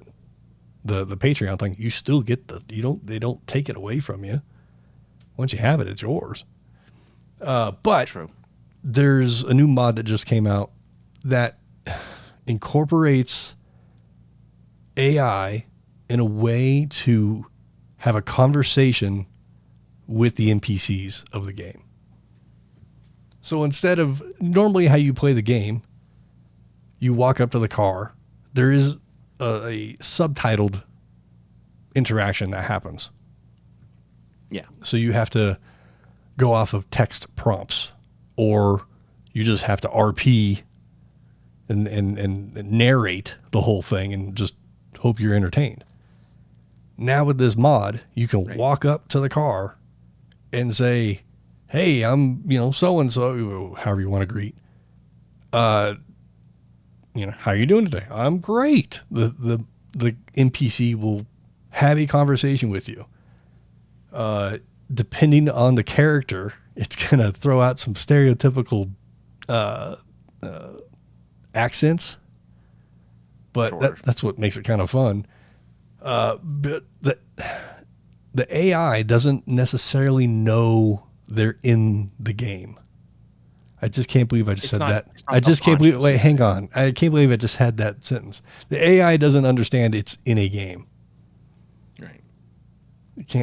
The Patreon thing, you still get they don't take it away from you. Once you have it, it's yours. But True. There's a new mod that just came out that incorporates AI in a way to have a conversation with the NPCs of the game. So instead of normally how you play the game, you walk up to the car, there is a subtitled interaction that happens. Yeah. So you have to go off of text prompts, or you just have to RP and narrate the whole thing and just hope you're entertained. Now with this mod, you can walk up to the car and say, hey, I'm, so-and-so, however you want to greet. How are you doing today? I'm great. The NPC will have a conversation with you. Depending on the character, it's going to throw out some stereotypical accents, but Sure. that's what makes it kind of fun. But the AI doesn't necessarily know they're in the game. I just can't believe I just said that. I just can't believe. Wait, hang on. I can't believe I just had that sentence. The AI doesn't understand it's in a game. Right.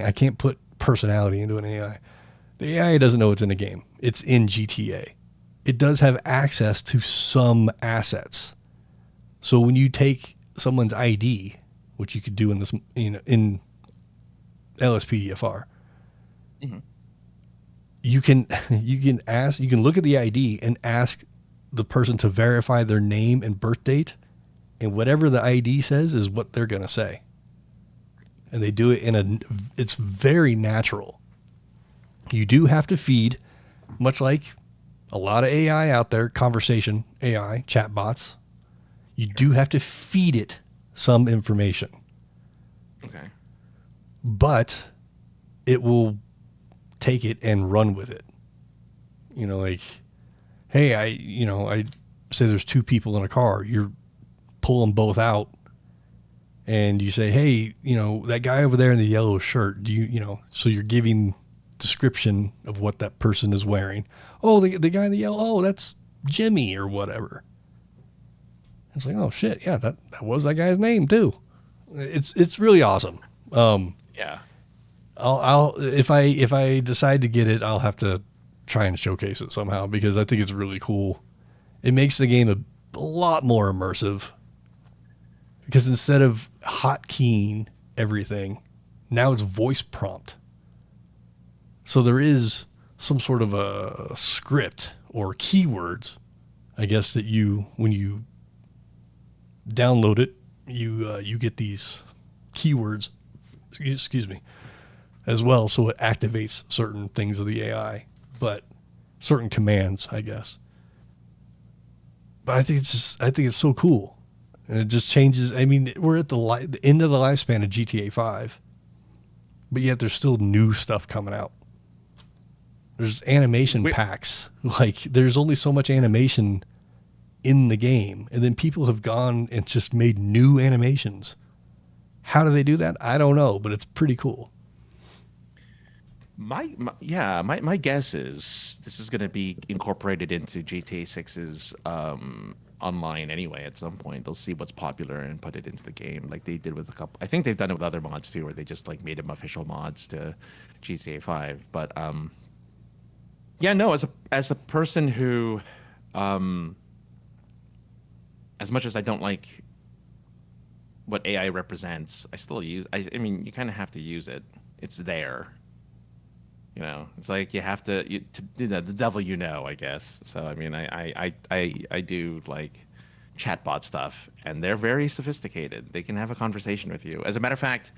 I can't put personality into an AI. The AI doesn't know it's in a game. It's in GTA. It does have access to some assets. So when you take someone's ID, which you could do in this, in LSPDFR, Mm-hmm. you can look at the ID and ask the person to verify their name and birth date, and whatever the ID says is what they're going to say. And they do it it's very natural. You do have to feed, much like a lot of AI out there, conversation AI, chatbots, you do have to feed it some information. Okay. But it will take it and run with it. Like, hey, I say there's two people in a car. You're pull them both out and you say, hey, that guy over there in the yellow shirt, so you're giving description of what that person is wearing. Oh, the guy in the yellow, oh, that's Jimmy or whatever. It's like, oh shit. Yeah, that was that guy's name too. It's really awesome. Yeah. I'll if I decide to get it, I'll have to try and showcase it somehow because I think it's really cool. It makes the game a lot more immersive because instead of hotkeying everything, now it's voice prompt. So there is some sort of a script or keywords, I guess, that when you download it, you get these keywords, excuse me, as well. So it activates certain things of the AI, but certain commands, I guess. But I think it's so cool. And it just changes. I mean, we're at the end of the lifespan of GTA 5, but yet there's still new stuff coming out. There's animation packs. Like, there's only so much animation in the game. And then people have gone and just made new animations. How do they do that? I don't know, but it's pretty cool. My guess is this is going to be incorporated into GTA 6's online anyway. At some point, they'll see what's popular and put it into the game, like they did with a couple. I think they've done it with other mods too, where they just like made them official mods to GTA 5. But yeah, no, as a person who, as much as I don't like what AI represents, I still use. I mean, you kind of have to use it. It's there. It's like you have to the devil, I guess. So I mean, I do like chatbot stuff, and they're very sophisticated. They can have a conversation with you. As a matter of fact,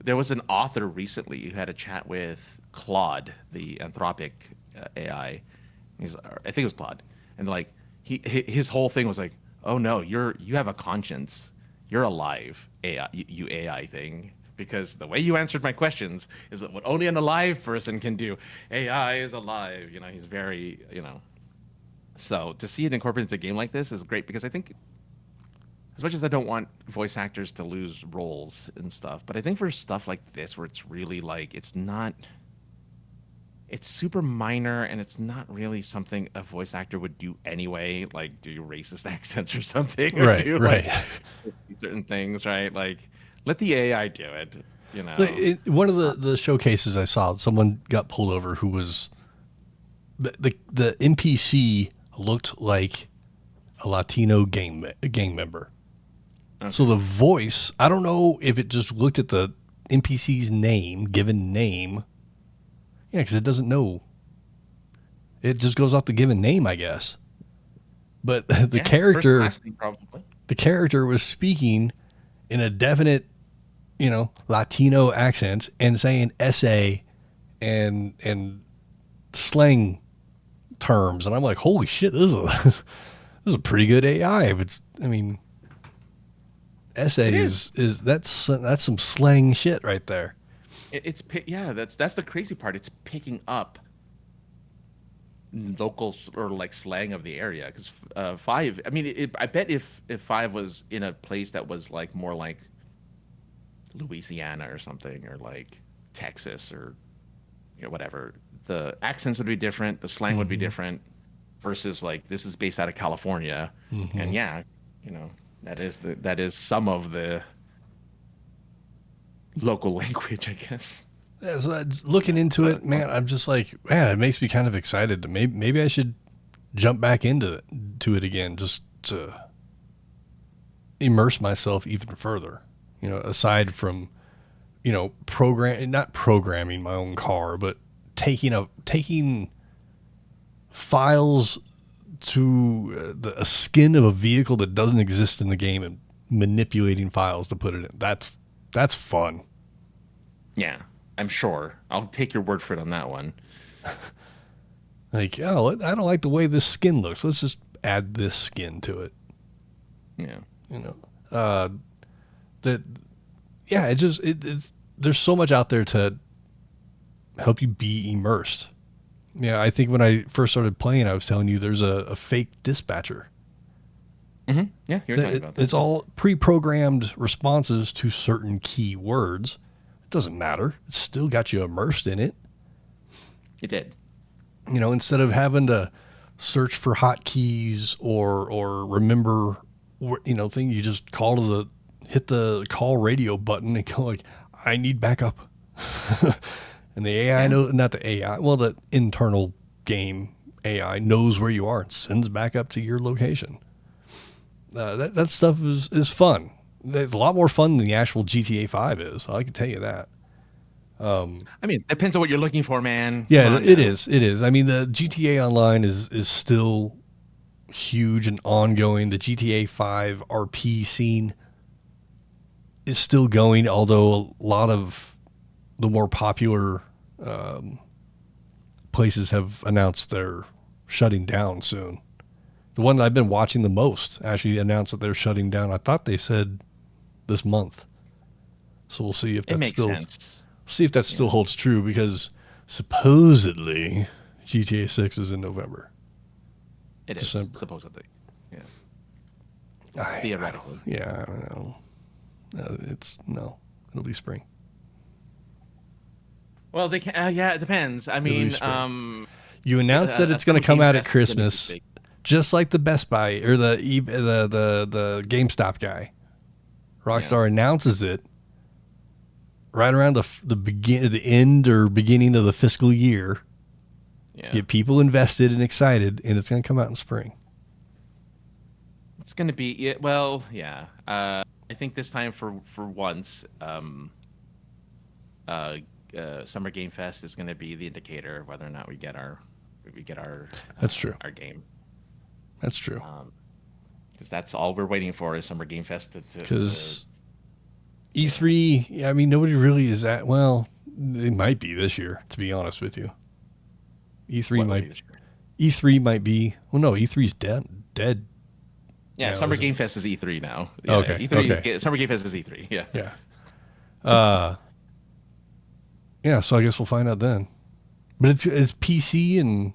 there was an author recently who had a chat with Claude, the Anthropic AI. I think it was Claude, and like his whole thing was like, oh no, you have a conscience. You're alive, AI, you AI thing. Because the way you answered my questions is what only an alive person can do. AI is alive. He's very, So to see it incorporated into a game like this is great because I think as much as I don't want voice actors to lose roles and stuff, but I think for stuff like this where it's really like it's super minor and it's not really something a voice actor would do anyway, like do racist accents or something, or Right, do right. like certain things, right? Like let the AI do it, you know. One of the showcases I saw, someone got pulled over who was the NPC looked like a Latino gang member. Okay. So the voice, I don't know if it just looked at the NPC's given name. Yeah, because it doesn't know. It just goes off the given name, I guess. But the character, first, last name, probably. the character was speaking in a definite, Latino accent and saying essay and slang terms, and I'm like, holy shit, this is a pretty good AI. If it's, essay is that's some slang shit right there. That's the crazy part. It's picking up locals or like slang of the area because Five. I mean, I bet if Five was in a place that was like more like Louisiana or something, or like Texas or whatever, the accents would be different, the slang would be different, versus like this is based out of California, and that is some of the local language, I guess. Yeah, so looking into it, man, I'm just like, man, it makes me kind of excited. To maybe I should jump back into it again, just to immerse myself even further. Aside from, not programming my own car, but taking files to a skin of a vehicle that doesn't exist in the game and manipulating files to put it in. That's fun. Yeah, I'm sure. I'll take your word for it on that one. Like, oh, I don't like the way this skin looks. Let's just add this skin to it. Yeah. There's so much out there to help you be immersed. Yeah, I think when I first started playing, I was telling you there's a fake dispatcher. Mm-hmm. Yeah, you're talking about that. It's all pre-programmed responses to certain keywords. It doesn't matter. It's still got you immersed in it. It did. Instead of having to search for hotkeys or remember, thing, you just hit the call radio button and go like, I need backup. And the AI not the AI, well, the internal game AI knows where you are and sends back up to your location. That stuff is fun. It's a lot more fun than the actual GTA 5 is. I can tell you that. Depends on what you're looking for, man. Yeah, it is. It is. The GTA Online is still huge and ongoing. The GTA 5 RP scene is still going, although a lot of the more popular places have announced they're shutting down soon. The one that I've been watching the most actually announced that they're shutting down. I thought they said this month. So we'll see if that still holds true, because supposedly GTA 6 is in November. It is, supposedly. Yeah. Theoretically. Yeah, I don't know. It'll be spring. Well, they can. Yeah, it depends. You announced that it's going to come out at Christmas, just like the Best Buy or the GameStop guy. Rockstar announces it right around the end or beginning of the fiscal year to get people invested and excited, and it's going to come out in spring. It's going to be I think this time for once, Summer Game Fest is going to be the indicator of whether or not we get our That's true. Our game. That's true. Because that's all we're waiting for is Summer Game Fest because E3, nobody really is at. Well, it might be this year, to be honest with you. E3 might be. Well, no, E3's dead. Yeah, Summer Game Fest is E3 now. Yeah, okay. E3. Okay. Summer Game Fest is E3. Yeah. Yeah. Yeah. So I guess we'll find out then. But it's PC, and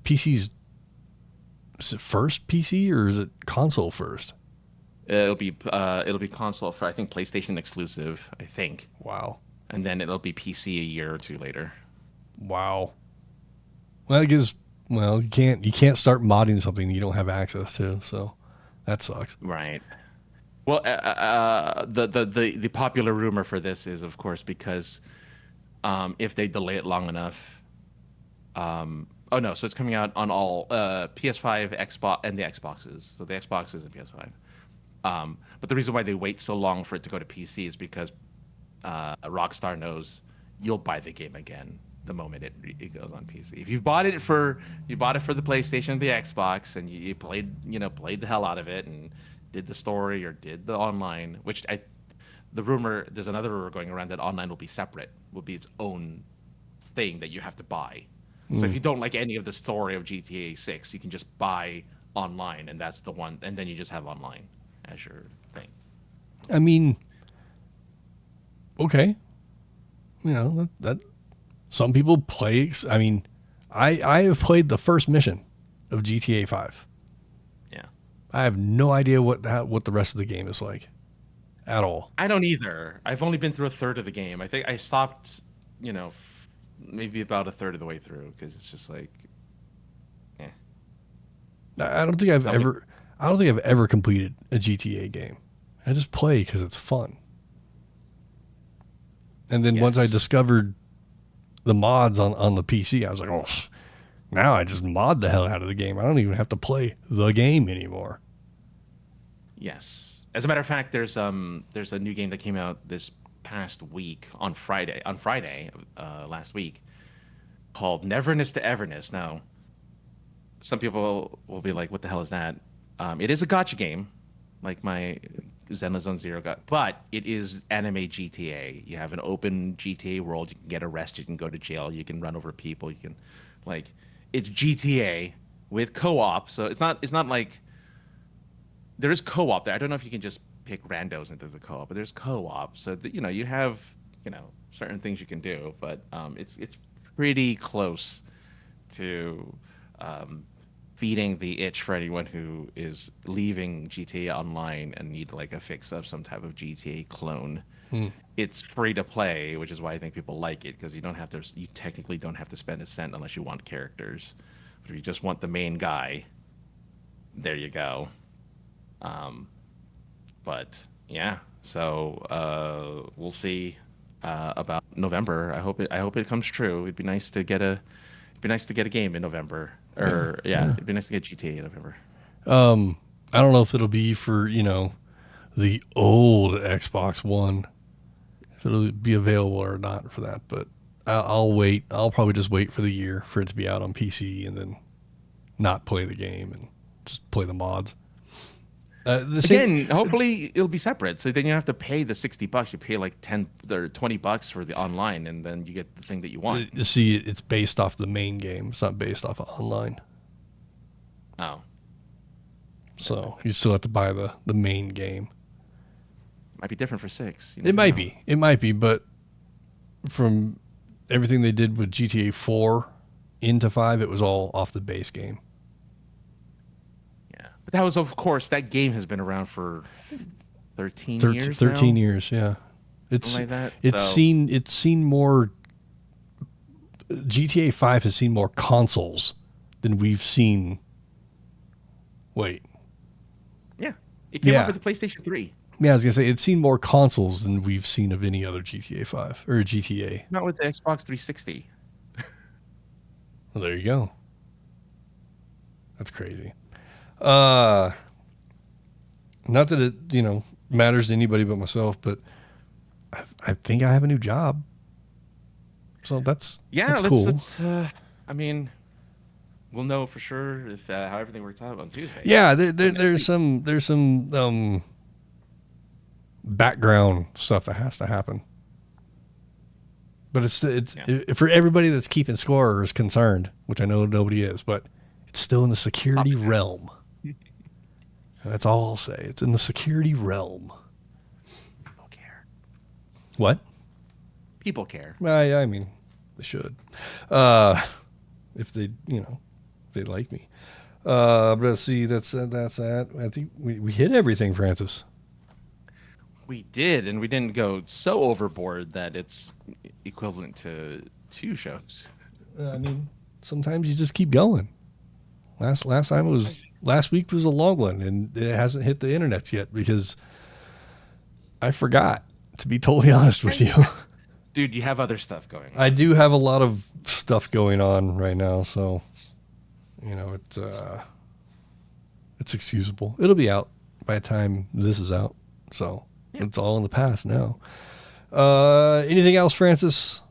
PC's. Is it first PC or is it console first? It'll be console for I think PlayStation exclusive. I think, Wow. and then it'll be PC a year or two later. Wow. Well, you can't start modding something you don't have access to, so that sucks. Right. Well, the popular rumor for this is, of course, because if they delay it long enough, oh no, so it's coming out on all PS5, Xbox, and the Xboxes. So the Xboxes and PS5. But the reason why they wait so long for it to go to PC is because Rockstar knows you'll buy the game again the moment it goes on PC. If you bought it for the PlayStation, the Xbox, and you played the hell out of it and did the story or did the online, there's another rumor going around that online will be separate, will be its own thing that you have to buy. So if you don't like any of the story of GTA 6, you can just buy online, and that's the one, and then you just have online as your thing. I mean, okay. That some people play. I mean, I have played the first mission of GTA 5. Yeah. I have no idea what the rest of the game is like at all. I don't either. I've only been through a third of the game. I think I stopped, maybe about a third of the way through because it's just like, I don't think I've ever completed a GTA game. I just play because it's fun. And then once I discovered the mods on the PC, I was like, oh, now I just mod the hell out of the game. I don't even have to play the game anymore. Yes. As a matter of fact, there's a new game that came out this past week on Friday last week called Neverness to Everness. Now, some people will be like, what the hell is that? It is a gacha game, like my Zenless Zone Zero got, but it is anime GTA. You have an open GTA world. You can get arrested. You can go to jail. You can run over people. You can, it's GTA with co-op. So it's not like there is co-op there. I don't know if you can just pick randos into the co-op, but there's co-op. So that, you have certain things you can do, but it's pretty close to feeding the itch for anyone who is leaving GTA Online and need a fix of some type of GTA clone. It's free to play, which is why I think people like it, because you technically don't have to spend a cent unless you want characters. But if you just want the main guy, there you go. But yeah, so we'll see about November. I hope it comes true. It'd be nice to get a game in November. It'd be nice to get GTA in November. I don't know if it'll be for, the old Xbox One, if it'll be available or not for that, but I'll wait. I'll probably just wait for the year for it to be out on PC and then not play the game and just play the mods. Hopefully it'll be separate. So then you don't have to pay the $60. You pay like $10 or $20 for the online, and then you get the thing that you want. See, it's based off the main game. It's not based off of online. Oh. So you still have to buy the main game. Might be different for 6. It might be, but from everything they did with GTA 4 into 5, it was all off the base game. But that was, of course, that game has been around for 13 years. 13 years, yeah. It's seen more. GTA 5 has seen more consoles than we've seen. Wait. Yeah, it came out for the PlayStation 3. Yeah, I was gonna say it's seen more consoles than we've seen of any other GTA 5 or GTA. Not with the Xbox 360. Well, there you go. That's crazy. Not that it, matters to anybody but myself, but I think I have a new job. So that's cool. We'll know for sure if how everything works out on Tuesday. Yeah, there's some background stuff that has to happen. But it's for everybody that's keeping score or is concerned, which I know nobody is, but it's still in the security realm. That's all I'll say. It's in the security realm. People care. What? People care. I mean, they should. If they, they like me. Let's see. That's that. I think we hit everything, Francis. We did, and we didn't go so overboard that it's equivalent to 2 shows. I mean, sometimes you just keep going. Last week was a long one, and it hasn't hit the internets yet because I forgot, to be totally honest with you. Dude, you have other stuff going on. I do have a lot of stuff going on right now, so it's excusable. It'll be out by the time this is out, so it's all in the past now. Anything else, Francis?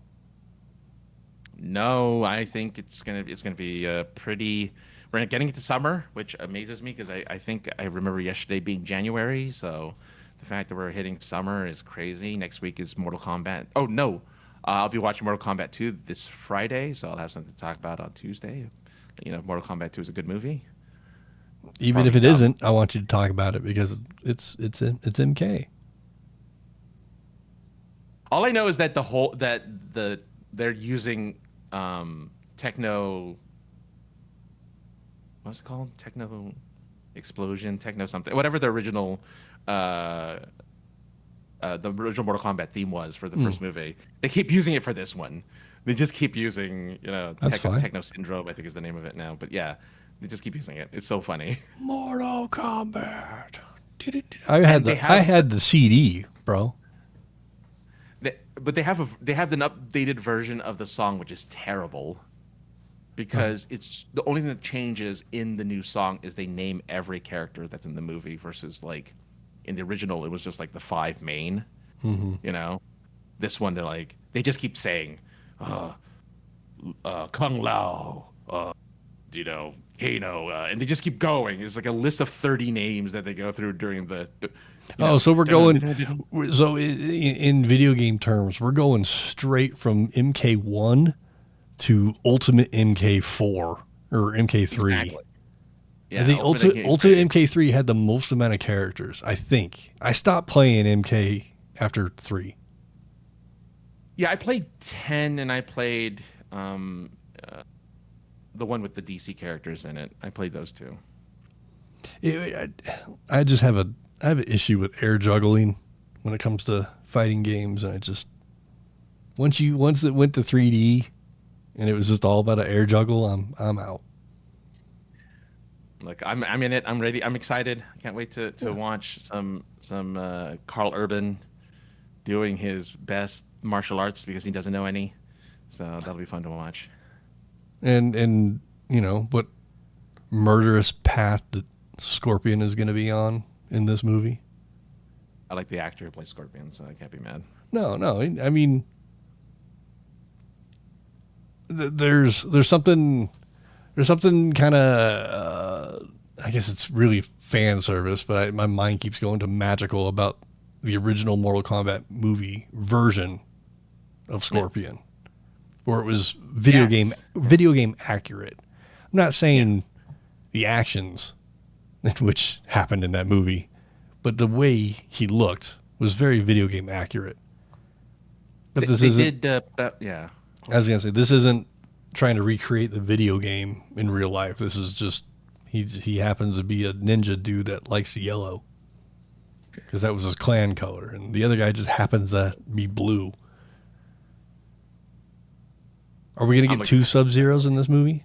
No, I think it's gonna be pretty. We're getting into summer, which amazes me because I think I remember yesterday being January, so. The fact that we're hitting summer is crazy. Next week is Mortal Kombat. Oh, no. I'll be watching Mortal Kombat 2 this Friday, so I'll have something to talk about on Tuesday. Mortal Kombat 2 is a good movie. Even if it isn't, I want you to talk about it because it's MK. All I know is that they're using techno. What's it called? Techno explosion, techno something, whatever the original Mortal Kombat theme was for the first movie. They keep using it for this one. They just keep using, Techno Syndrome, I think is the name of it now. But yeah, they just keep using it. It's so funny. Mortal Kombat. I had the CD, bro. But they have an updated version of the song, which is terrible. Because it's the only thing that changes in the new song is they name every character that's in the movie versus like in the original it was just like the 5 main. This one they just keep saying Kung Lao, Kano, and they just keep going. It's like a list of 30 names that they go through during the so we're going so in video game terms we're going straight from MK1 to Ultimate MK4 or MK3. Exactly. Yeah, the Ultimate MK3 had the most amount of characters, I think. I stopped playing MK after 3. Yeah, I played 10 and I played the one with the DC characters in it. I played those 2. I just have an issue with air juggling when it comes to fighting games, and once it went to 3D and it was just all about an air juggle, I'm out. Like I'm in it. I'm ready. I'm excited. I can't wait to watch some Carl Urban doing his best martial arts because he doesn't know any. So that'll be fun to watch. And what murderous path that Scorpion is going to be on in this movie. I like the actor who plays Scorpion, so I can't be mad. No. I mean, there's something kind of I guess it's really fan service, but my mind keeps going to magical about the original Mortal Kombat movie version of Scorpion, where it was video game accurate. I'm not saying the actions which happened in that movie, but the way he looked was very video game accurate. But this isn't. I was gonna say this isn't trying to recreate the video game in real life. This is just he happens to be a ninja dude that likes yellow because that was his clan color, and the other guy just happens to be blue. Are we gonna get 2 Sub-Zeros in this movie?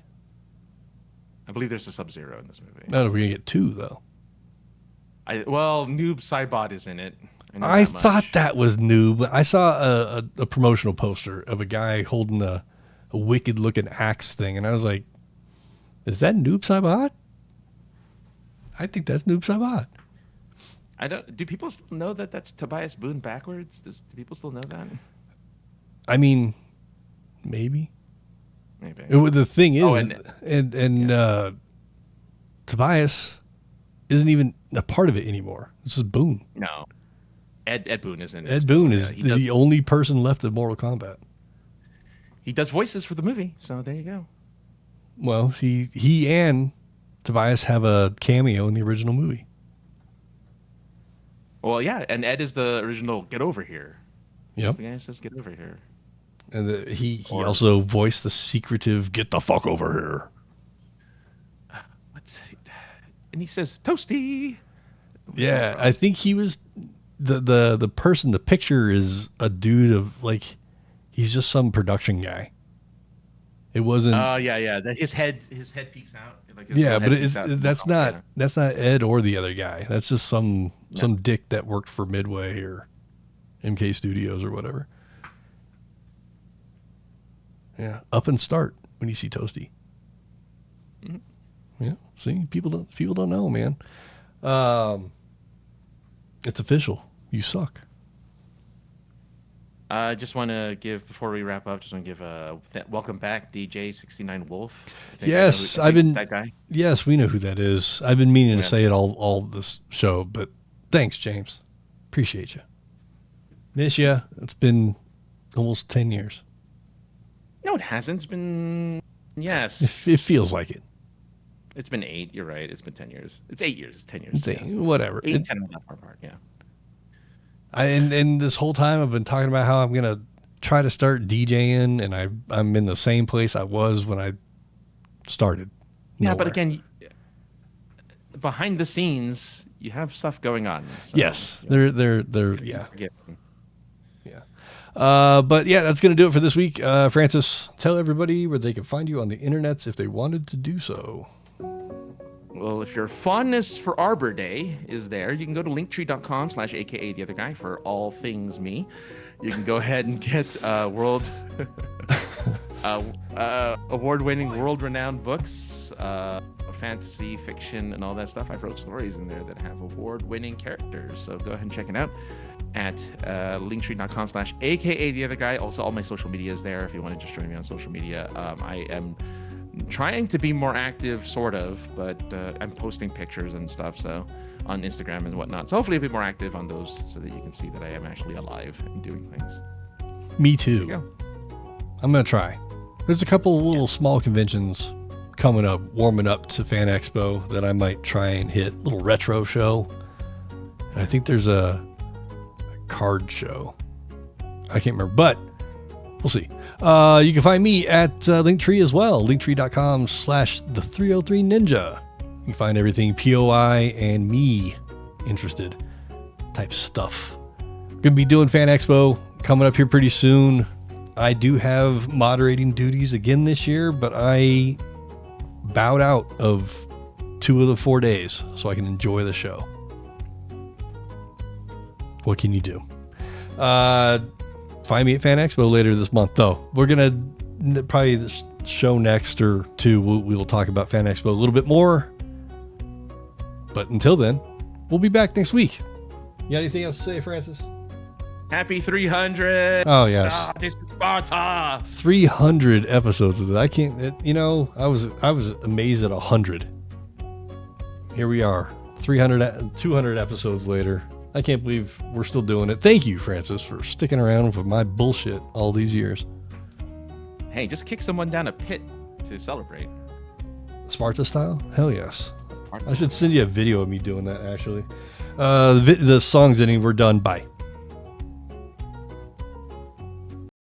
I believe there's a Sub-Zero in this movie. No, we're gonna get 2 though. Noob Saibot is in it. I thought that was new, but I saw a promotional poster of a guy holding a wicked looking axe thing, and I was like, "Is that Noob Saibot?" I think that's Noob Saibot. Do people still know that that's Tobias Boone backwards? Do people still know that? I mean, maybe. The thing is, Tobias isn't even a part of it anymore. It's just Boone. No. Ed Boone isn't. Ed Boone is the only person left in Mortal Kombat. He does voices for the movie, so there you go. Well, he and Tobias have a cameo in the original movie. Well, yeah, and Ed is the original "Get Over Here." Yep. He's the guy who says "Get over here." And he also voiced the secretive "Get the fuck over here." What? and he says, "Toasty." Yeah, I think he was the person. The picture is a dude of like, he's just some production guy. It wasn't. Yeah. His head peeks out. Like that's not Ed or the other guy. That's just some dick that worked for Midway or MK Studios or whatever. Yeah, up and start when you see Toasty. Mm-hmm. Yeah, see, people don't know, man. It's official. You suck. I just want to give, before we wrap up, welcome back, DJ 69 Wolf. Yes, that guy. Yes, we know who that is. I've been meaning to say it all this show, but thanks, James. Appreciate you. Miss ya. It's been almost 10 years. No, it hasn't. It's been, yes. It feels like it. It's been 8. You're right. It's been 10 years. It's 8 years. It's 10 years. It's 8, whatever. 8 and 10 are not far apart. Yeah. And this whole time I've been talking about how I'm going to try to start DJing, and I'm in the same place I was when I started. Yeah, Nowhere. but again, behind the scenes, you have stuff going on. So, yes, they're yeah. Yeah. But yeah, that's going to do it for this week. Francis, tell everybody where they can find you on the internets if they wanted to do so. Well, if your fondness for Arbor Day is there, you can go to linktree.com/aka the other guy for all things me. You can go ahead and get award-winning, world-renowned books, fantasy, fiction, and all that stuff. I've wrote stories in there that have award-winning characters. So go ahead and check it out at linktree.com/aka the other guy. Also, all my social media is there if you want to just join me on social media. I am trying to be more active, sort of, but I'm posting pictures and stuff, so on Instagram and whatnot. So hopefully I'll be more active on those so that you can see that I am actually alive and doing things. Me too. There you I'm going to try. There's a couple little small conventions coming up, warming up to Fan Expo that I might try and hit. Little retro show. And I think there's a card show. I can't remember, but we'll see. You can find me at Linktree as well, linktree.com/the303ninja. You can find everything POI and me interested type stuff. Gonna be doing Fan Expo coming up here pretty soon. I do have moderating duties again this year, but I bowed out of 2 of the 4 days so I can enjoy the show. What can you do? Find me at Fan Expo later this month, though. We're going to probably the show next or 2. We will talk about Fan Expo a little bit more. But until then, we'll be back next week. You got anything else to say, Francis? Happy 300. Oh, yes. This is Sparta. 300 episodes of that. I can't, I was amazed at 100. Here we are, 200 episodes later. I can't believe we're still doing it. Thank you, Francis, for sticking around with my bullshit all these years. Hey, just kick someone down a pit to celebrate. Sparta style? Hell yes. I should send you a video of me doing that, actually. The song's ending. We're done. Bye.